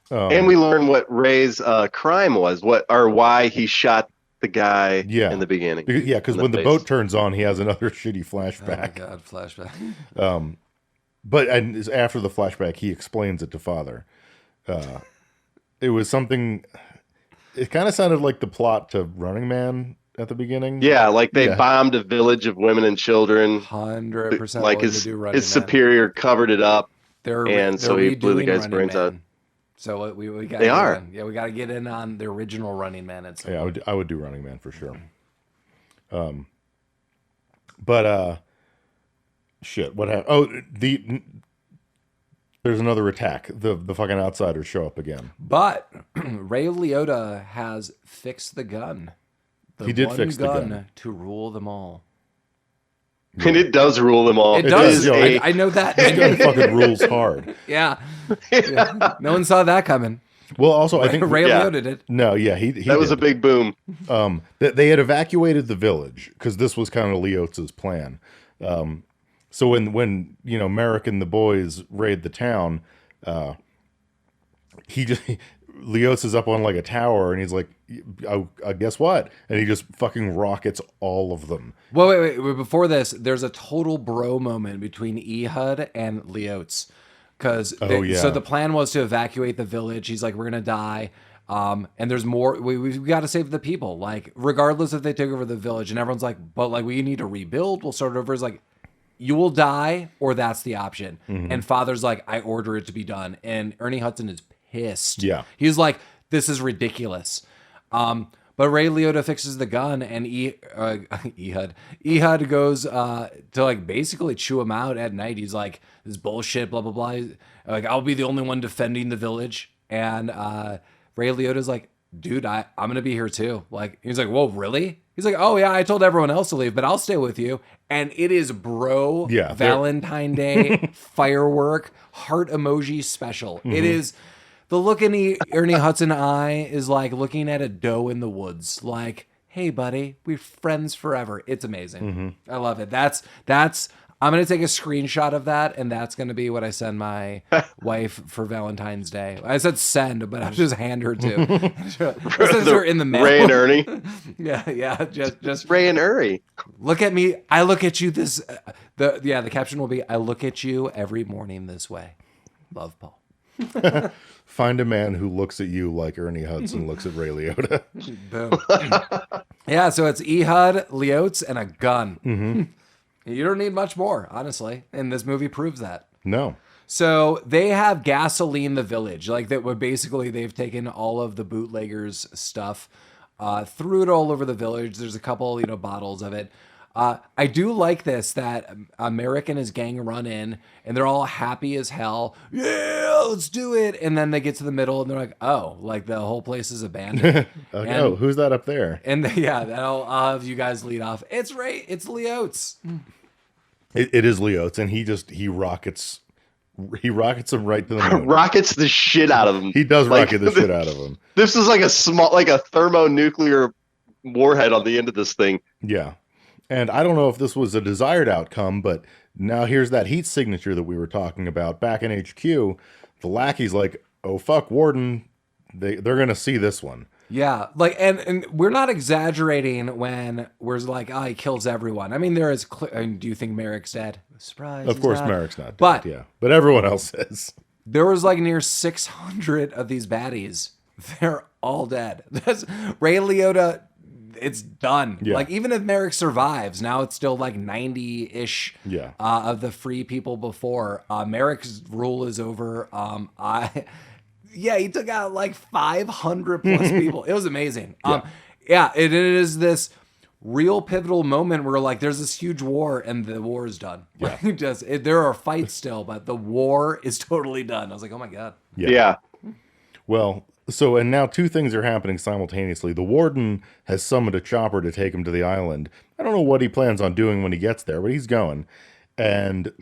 And we learn what Ray's crime was, why he shot the guy in the beginning. Yeah, because when the boat turns on, he has another shitty flashback. Oh, God, flashback. But after the flashback, he explains it to father. It was something... It kind of sounded like the plot to Running Man at the beginning. Yeah, like they bombed a village of women and children. 100%. Like his superior covered it up, so he blew the guy's brains out. So we got. They are. Yeah, we got to get in on the original Running Man. Yeah, I would do Running Man for sure. But shit. What happened? Oh, there's another attack. The fucking outsiders show up again. But Ray Liotta has fixed the gun. He did fix the gun to rule them all. And it does rule them all. It does. I know that. This guy fucking rules hard. Yeah. No one saw that coming. Well, also, I think Ray Liotta did. No, yeah, he that was a big boom. They had evacuated the village because this was kind of Liotte's plan. So when Marek and the boys raid the town, Liottes is up on like a tower and he's like, I guess what? And he just fucking rockets all of them. Well, wait. Before this, there's a total bro moment between Ehud and Liottes. So the plan was to evacuate the village. He's like, we're going to die. And there's more. We've got to save the people. Like, regardless if they take over the village. And everyone's like, but like, we need to rebuild. We'll start over. It's like, you will die, or that's the option. And father's like, I order it to be done. And Ernie Hudson is pissed. Yeah. He's like, this is ridiculous. But Ray Liotta fixes the gun, and Ehud goes to like basically chew him out at night. He's like, this bullshit, blah, blah, blah. He's like, I'll be the only one defending the village. And Ray Liotta's like, dude, I'm going to be here too. Like, he's like, whoa, really? He's like, oh yeah, I told everyone else to leave, but I'll stay with you. And it is Valentine Day firework heart emoji special. It is. The look in Ernie Hudson eye is like looking at a doe in the woods. Like, hey, buddy, we're friends forever. It's amazing. I love it. That's. I'm gonna take a screenshot of that, and that's gonna be what I send my wife for Valentine's Day. I said send, but I'll just hand her to. Since they're in the mail. Ray and Ernie. yeah. Just Ray and Ernie. Look at me. I look at you this. The caption will be, I look at you every morning this way. Love, Paul. Find a man who looks at you like Ernie Hudson looks at Ray Liotta. Boom. Yeah, so it's Ehud, Liottes, and a gun. You don't need much more, honestly. And this movie proves that. No. So they have gasoline the village. Like that would basically they've taken all of the bootleggers' stuff, threw it all over the village. There's a couple, bottles of it. I do like this, that Marek and his gang run in and they're all happy as hell. Yeah, let's do it. And then they get to the middle and they're like, oh, like the whole place is abandoned. Oh, who's that up there? And I'll have you guys lead off. It's Liottes. It is Liottes, and he rockets him right to the moon. Rockets the shit out of him. He does rocket the shit out of him. This is like a thermonuclear warhead on the end of this thing. Yeah. And I don't know if this was a desired outcome, but now here's that heat signature that we were talking about. Back in HQ, the lackey's like, oh, fuck, warden. They're going to see this one. Yeah, like, and we're not exaggerating when we're like, he kills everyone. I mean, there is, do you think Marek's dead? Surprise. Of course, Marek's not dead, yeah. But everyone else is. There was like near 600 of these baddies. They're all dead. That's Ray Liotta. It's done. Yeah. Like, even if Marek survives, now it's still like 90-ish of the free people before. Marek's rule is over. He took out like 500 plus people. It was amazing. It is this real pivotal moment where like there's this huge war and the war is done. Yeah. There are fights still, but the war is totally done. I was like, oh my God. Yeah. Well, and now two things are happening simultaneously. The warden has summoned a chopper to take him to the island. I don't know what he plans on doing when he gets there, but he's going. And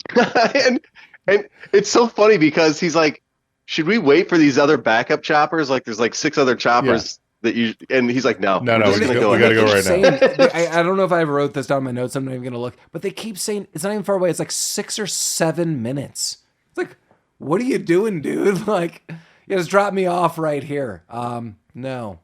and it's so funny because he's like, should we wait for these other backup choppers? Like there's like 6 other choppers and he's like, no, we gotta go right now. I don't know if I ever wrote this down in my notes. I'm not even going to look, but they keep saying it's not even far away. It's like 6 or 7 minutes. It's like, what are you doing, dude? Like, just drop me off right here. No.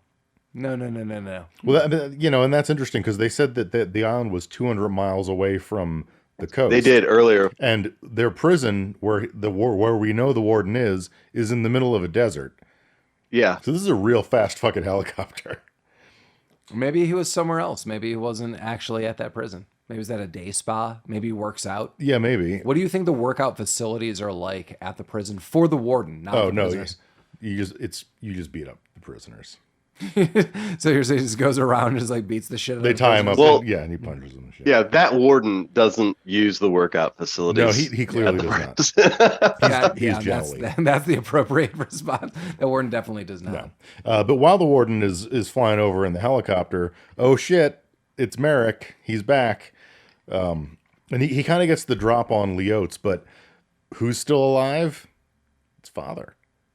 Well, and that's interesting because they said that the island was 200 miles away from the coast. They did earlier. And their prison, where we know the warden is in the middle of a desert. Yeah. So this is a real fast fucking helicopter. Maybe he was somewhere else. Maybe he wasn't actually at that prison. Maybe he was at a day spa. Maybe he works out. Yeah, maybe. What do you think the workout facilities are like at the prison for the warden? Not the prisoners? You just beat up the prisoners. So you're saying he just goes around and just like beats the shit out of them? They tie him up. And he punches them. Shit. Yeah, that warden doesn't use the workout facilities. No, he clearly does not. He's generally. That's the appropriate response. The warden definitely does not. No. But while the warden is flying over in the helicopter, oh shit, it's Marek. He's back. And he kind of gets the drop on Liottes, but who's still alive? It's father.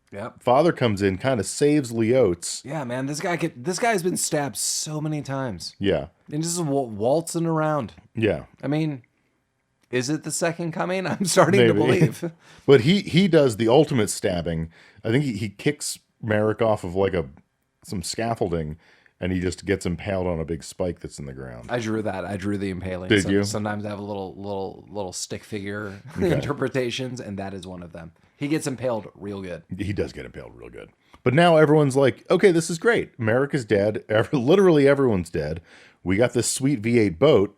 Yep. Father comes in, kind of saves Liottes. Yeah, man, this guy's been stabbed so many times. Yeah. And just waltzing around. Yeah. I mean, is it the second coming? I'm starting to believe. But he does the ultimate stabbing. I think he kicks Marek off of like some scaffolding, and he just gets impaled on a big spike that's in the ground. I drew that. I drew the impaling. Did you? Sometimes I have a little stick figure interpretations, and that is one of them. He gets impaled real good. He does get impaled real good. But now everyone's like, okay, this is great. Marek is dead. Literally everyone's dead. We got this sweet V8 boat.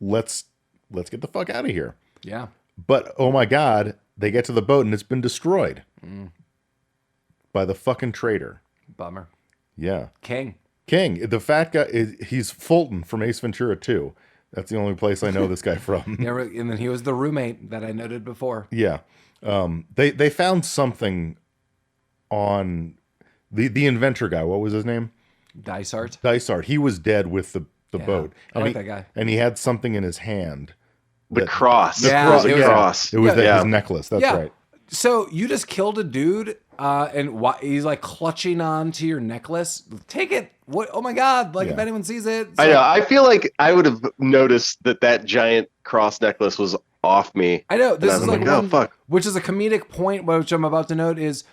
Let's let's get the fuck out of here. Yeah. But, oh my God, they get to the boat and it's been destroyed by the fucking traitor. Bummer. Yeah. King. The fat guy, he's Fulton from Ace Ventura 2. That's the only place I know this guy from. Yeah, and then he was the roommate that I noted before. Yeah. They found something on the inventor guy. What was his name? Dysart. He was dead with the boat. I like that guy. And he had something in his hand. The cross. The cross. It was his necklace. That's right. So you just killed a dude, and he's like clutching on to your necklace. Take it. What? Oh my God! Like if anyone sees it, I know. I feel like I would have noticed that giant cross necklace was off me. I know. This is like oh fuck. Which is a comedic point, which I'm about to note is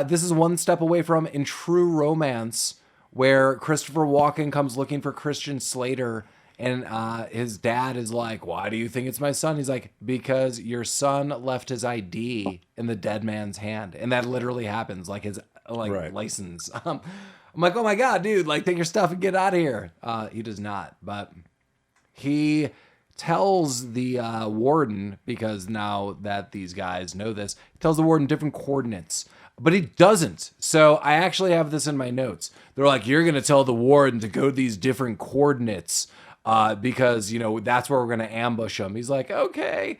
this is one step away from In True Romance, where Christopher Walken comes looking for Christian Slater. And his dad is like, why do you think it's my son? He's like, because your son left his ID in the dead man's hand. And that literally happens, like his license. I'm like, oh my God, dude, like take your stuff and get out of here. He does not. But he tells the warden, because now that these guys know this, he tells the warden different coordinates. But he doesn't. So I actually have this in my notes. They're like, you're going to tell the warden to go to these different coordinates. Because, that's where we're going to ambush him. He's like, okay,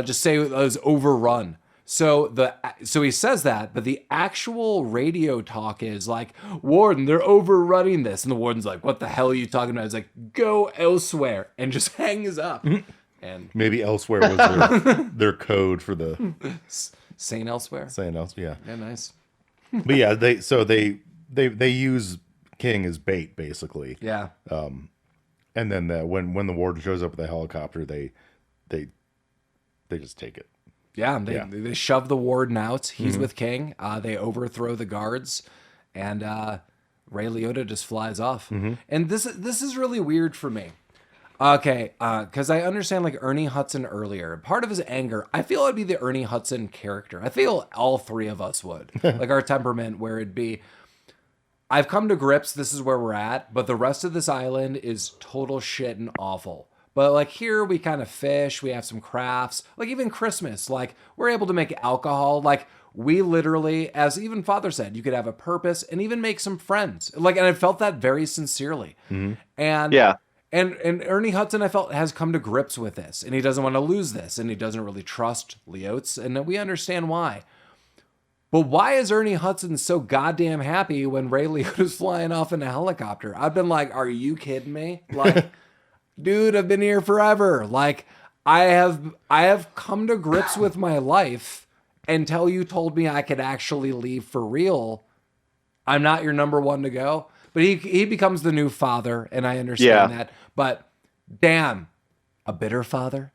just say it was overrun. So he says that, but the actual radio talk is like, warden, they're overrunning this. And the warden's like, what the hell are you talking about? He's like, go elsewhere, and just hangs up. And maybe elsewhere was their code for the saying elsewhere. Yeah. Yeah, nice. But yeah, they use King as bait, basically. Yeah. And then when the warden shows up with the helicopter, they just take it. Yeah, they shove the warden out. He's with King. They overthrow the guards, and Ray Liotta just flies off. And this is really weird for me. Okay, because I understand like Ernie Hudson earlier. Part of his anger, I feel it'd be the Ernie Hudson character. I feel all three of us would. Like our temperament, where it'd be, I've come to grips, this is where we're at, but the rest of this island is total shit and awful. But like here we kind of fish, we have some crafts, like even Christmas, like we're able to make alcohol. Like we literally, as even Father said, you could have a purpose and even make some friends. Like, and I felt that very sincerely. And yeah. And Ernie Hudson, I felt, has come to grips with this, and he doesn't want to lose this, and he doesn't really trust Liottes, and we understand why. But why is Ernie Hudson so goddamn happy when Ray Liotta's flying off in a helicopter? I've been like, are you kidding me? Like, dude, I've been here forever. Like, I have come to grips with my life until you told me I could actually leave for real. I'm not your number one to go. But he becomes the new father, and I understand that. But damn, a bitter father.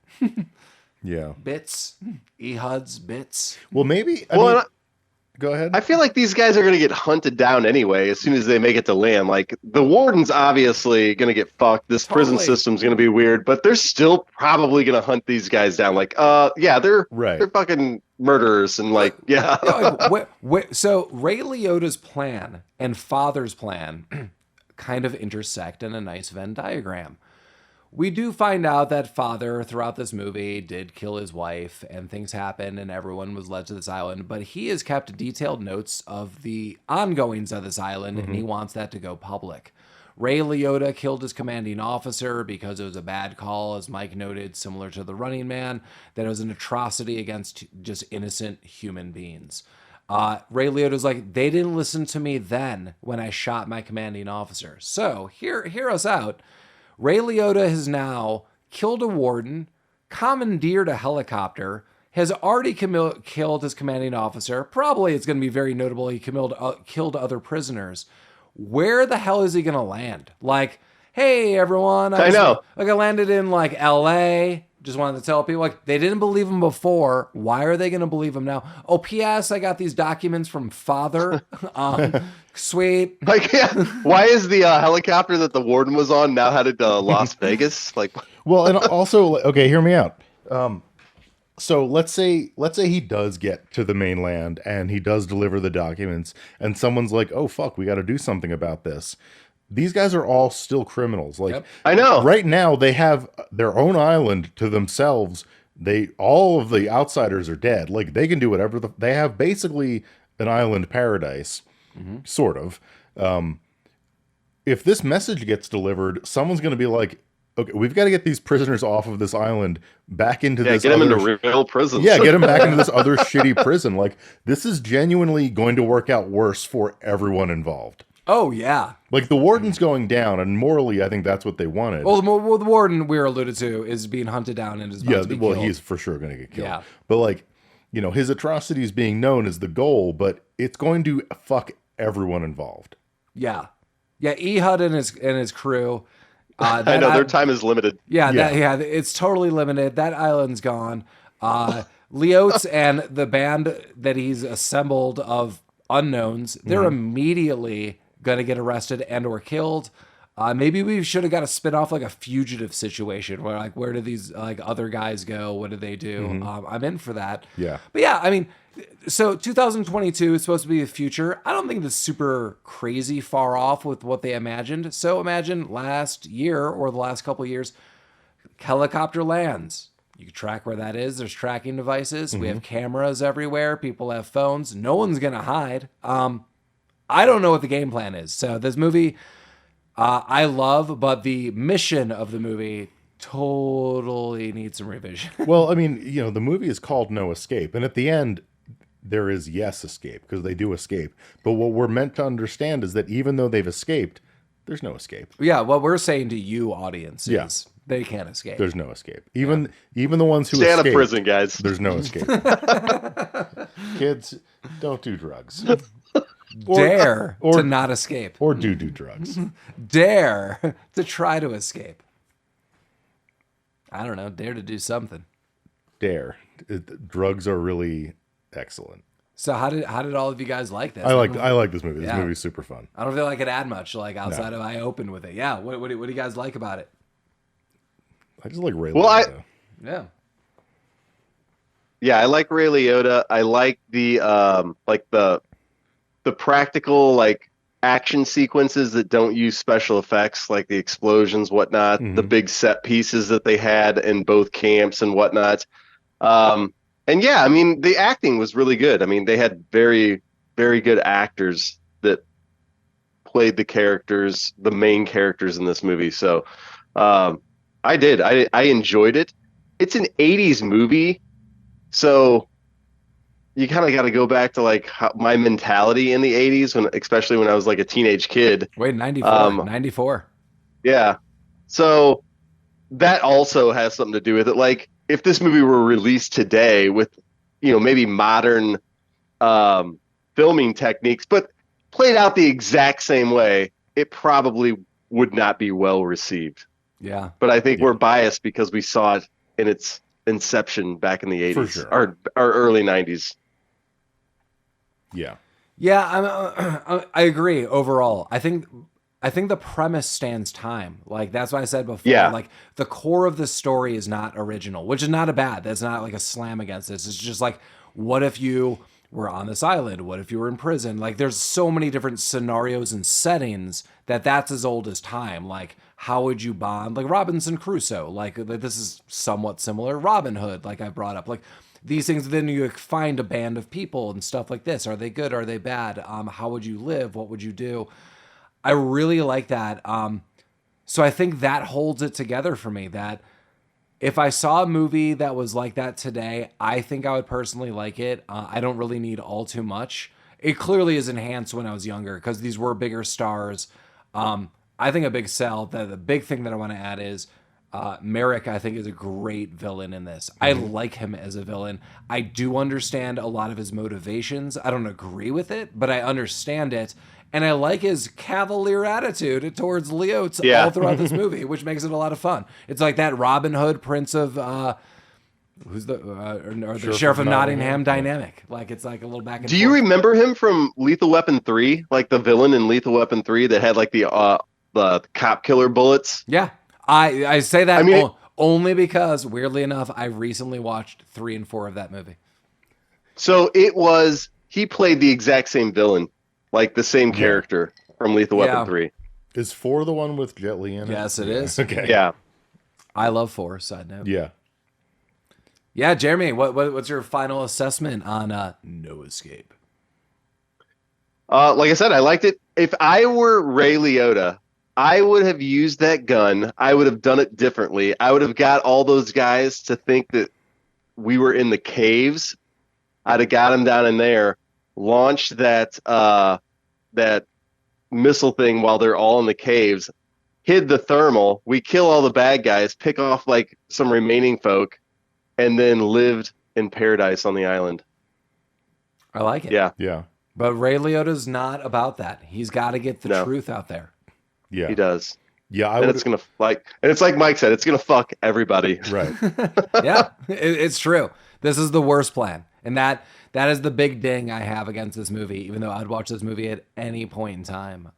Yeah. Bits. Ehuds, bits. Well, maybe. Go ahead. I feel like these guys are going to get hunted down anyway as soon as they make it to land. Like, the warden's obviously going to get fucked. This prison system's going to be weird, but they're still probably going to hunt these guys down. Like, they're fucking murderers and like, yeah. So Ray Liotta's plan and Father's plan kind of intersect in a nice Venn diagram. We do find out that Father, throughout this movie, did kill his wife, and things happened, and everyone was led to this island. But he has kept detailed notes of the ongoings of this island, and he wants that to go public. Ray Liotta killed his commanding officer because it was a bad call, as Mike noted, similar to The Running Man, that it was an atrocity against just innocent human beings. Ray Liotta's like, they didn't listen to me then when I shot my commanding officer. So, hear us out. Ray Liotta has now killed a warden, commandeered a helicopter, has already killed his commanding officer. Probably it's going to be very notable he killed other prisoners. Where the hell is he going to land? Like, hey, everyone. I know. Like, I landed in, like, L.A., just wanted to tell people, like, they didn't believe him before. Why are they going to believe him now? Oh, P.S., I got these documents from Father. Sweet. Like, yeah. Why is the helicopter that the warden was on now headed to Las Vegas? Like, well, and also, okay, hear me out. So let's say he does get to the mainland and he does deliver the documents, and someone's like, oh, fuck, we got to do something about this. these guys are all still criminals. Like, I know. Right now, they have their own island to themselves. All of the outsiders are dead. Like, they can do whatever. They have basically an island paradise, sort of. If this message gets delivered, someone's going to be like, okay, we've got to get these prisoners off of this island back into this. Get them into real prisons. Yeah, get them back into this other shitty prison. Like, this is genuinely going to work out worse for everyone involved. Oh, yeah. Like, the warden's going down, and morally, I think that's what they wanted. Well, the warden we're alluded to is being hunted down and is about to be killed. He's for sure going to get killed. Yeah. But, like, his atrocities being known is the goal, but it's going to fuck everyone involved. Yeah. Yeah, Ehud and his crew. I know their time is limited. Yeah, it's totally limited. That island's gone. Liottes and the band that he's assembled of unknowns, they're immediately gonna get arrested and or killed. Maybe we should have got a spin-off, like a fugitive situation where, like, where do these like other guys go? What do they do? I'm in for that. Yeah. But yeah, I mean, so 2022 is supposed to be the future. I don't think it's super crazy far off with what they imagined. So imagine last year or the last couple of years, helicopter lands. You can track where that is. There's tracking devices. We have cameras everywhere. People have phones. No one's going to hide. I don't know what the game plan is. So this movie, I love, but the mission of the movie totally needs some revision. Well, I mean, the movie is called No Escape. And at the end, there is escape, because they do escape. But what we're meant to understand is that even though they've escaped, there's no escape. Yeah, what we're saying to you, audience, is they can't escape. There's no escape. Even the ones who stay out escape, of prison, guys. There's no escape. Kids, don't do drugs. Dare to not escape. Or do drugs. Dare to try to escape. I don't know. Dare to do something. Dare. Drugs are really excellent. So how did all of you guys like this? I like this movie. This movie's super fun. I don't feel like I could add much, like, outside of I opened with it. Yeah. What do you guys like about it? I just like Ray Liotta. Yeah, I like Ray Liotta. I like the the practical, like, action sequences that don't use special effects, like the explosions, whatnot, the big set pieces that they had in both camps and whatnot. And yeah, I mean, the acting was really good. I mean, they had very, very good actors that played the main characters in this movie. So I enjoyed it. It's an 80s movie, so you kind of got to go back to, like, my mentality in the 80s, especially when I was like a teenage kid. Wait, 94. Yeah. So that also has something to do with it. Like, if this movie were released today with, maybe modern filming techniques, but played out the exact same way, it probably would not be well received. Yeah. But I think we're biased because we saw it in its inception back in the 80s. For sure. Or early 90s. Yeah. Yeah, I agree overall. I think the premise stands time. Like, that's what I said before. Yeah. Like, the core of the story is not original, which is not that's not like a slam against this. It's just like, what if you were on this island? What if you were in prison? Like, there's so many different scenarios and settings that's as old as time. Like, how would you bond? Like Robinson Crusoe. Like, this is somewhat similar. Robin Hood, like I brought up. Like, these things, then you find a band of people and stuff like this. Are they good? Are they bad? How would you live? What would you do? I really like that. So I think that holds it together for me, that if I saw a movie that was like that today, I think I would personally like it. I don't really need all too much. It clearly is enhanced when I was younger because these were bigger stars. I think a big sell, the big thing that I want to add is Marek, I think, is a great villain in this. I like him as a villain. I do understand a lot of his motivations. I don't agree with it, but I understand it. And I like his cavalier attitude towards Liottes all throughout this movie, which makes it a lot of fun. It's like that Robin Hood, Prince of who's the Sheriff of Nottingham dynamic. Like, it's like a little back and forth. Do you remember him from Lethal Weapon 3? Like the villain in Lethal Weapon 3 that had like the cop killer bullets? Yeah. I say that only because, weirdly enough, I recently watched 3 and 4 of that movie. So he played the exact same villain, like the same character from Lethal Weapon 3. Is 4 the one with Jet Li in it? Yes, it is. Okay. Yeah. I love 4, side note. Yeah. Yeah, Jeremy, what's your final assessment on No Escape? Like I said, I liked it. If I were Ray Liotta, I would have used that gun. I would have done it differently. I would have got all those guys to think that we were in the caves. I'd have got them down in there, launched that missile thing while they're all in the caves, hid the thermal. We kill all the bad guys, pick off like some remaining folk, and then lived in paradise on the island. I like it. Yeah. Yeah. But Ray Liotta's not about that. He's got to get the truth out there. Yeah. He does. Yeah, and it's gonna and it's like Mike said, it's gonna fuck everybody. Right. Yeah, it's true. This is the worst plan, and that is the big ding I have against this movie. Even though I'd watch this movie at any point in time.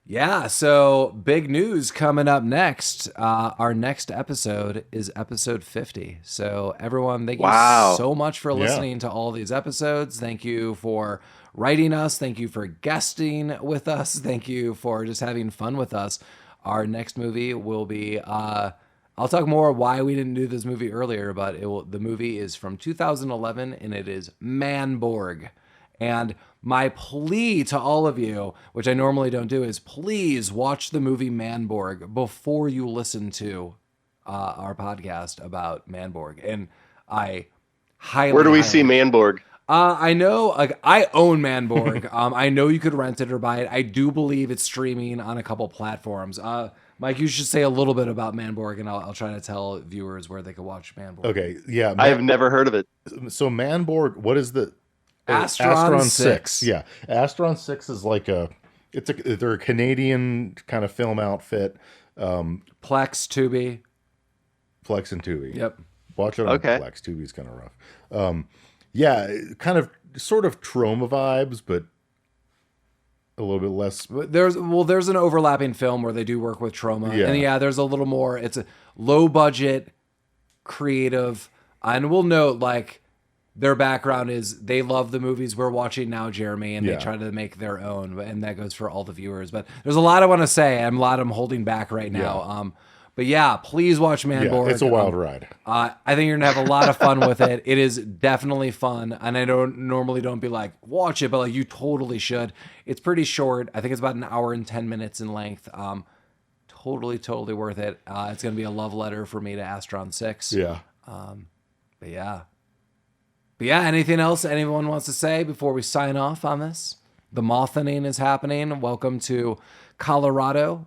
Yeah. So big news coming up next. Our next episode is episode 50. So everyone, thank you so much for listening to all these episodes. Thank you for writing us. Thank you for guesting with us. Thank you for just having fun with us. Our next movie will be, I'll talk more why we didn't do this movie earlier, but the movie is from 2011 and it is Manborg. And my plea to all of you, which I normally don't do, is please watch the movie Manborg before you listen to our podcast about Manborg. And I highly... Where do we see Manborg? I know, like, I own Manborg. I know you could rent it or buy it. I do believe it's streaming on a couple platforms. Mike, you should say a little bit about Manborg, and I'll try to tell viewers where they can watch Manborg. Okay, yeah. I have never heard of it. So Manborg, what is the... Astron 6. Yeah. Astron 6 is like they're a Canadian kind of film outfit. Plex, Tubi. Plex and Tubi. Yep. Watch it on Plex. Tubi's kind of rough. Yeah, kind of sort of Troma vibes, but a little bit less. There's an overlapping film where they do work with Troma. Yeah. And there's a little more, it's a low budget, creative, and we'll note, like, their background is they love the movies we're watching now, Jeremy, and they try to make their own, and that goes for all the viewers. But there's a lot I want to say, and a lot I'm holding back right now. But yeah, please watch Manborg. Yeah, it's a wild ride. I think you're gonna have a lot of fun with it. It is definitely fun, and I don't be like, watch it, but like, you totally should. It's pretty short. I think it's about an hour and 10 minutes in length. Totally worth it. It's gonna be a love letter for me to Astron 6. Yeah. But yeah, anything else anyone wants to say before we sign off on this? The mothing is happening. Welcome to Colorado.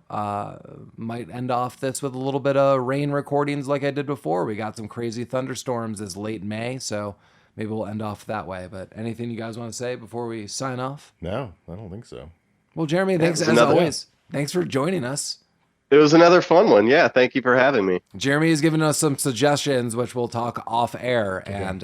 Might end off this with a little bit of rain recordings like I did before. We got some crazy thunderstorms as late May, so maybe we'll end off that way. But anything you guys want to say before we sign off? No, I don't think so. Well, Jeremy, thanks as always. Thanks for joining us. It was another fun one. Yeah, thank you for having me. Jeremy has given us some suggestions, which we'll talk off air, and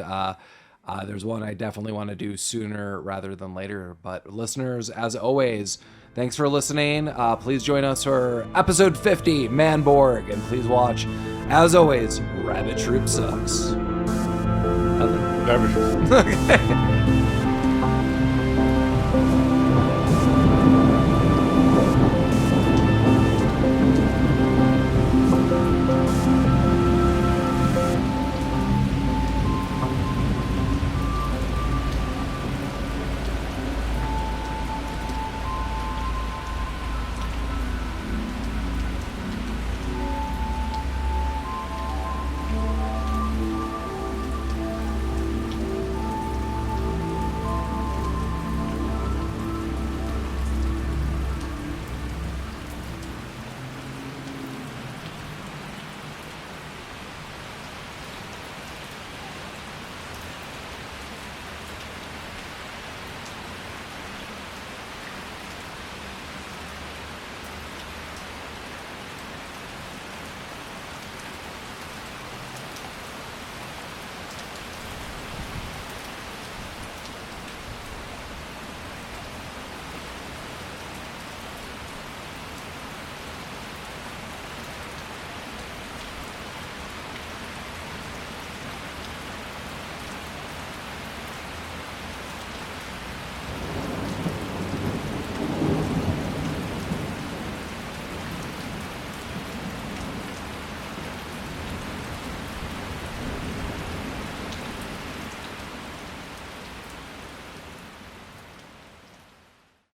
there's one I definitely want to do sooner rather than later. But listeners, as always, thanks for listening. Please join us for episode 50, Manborg, and please watch, as always, Rabbit Troop Sucks. Rabbit Troop. Okay.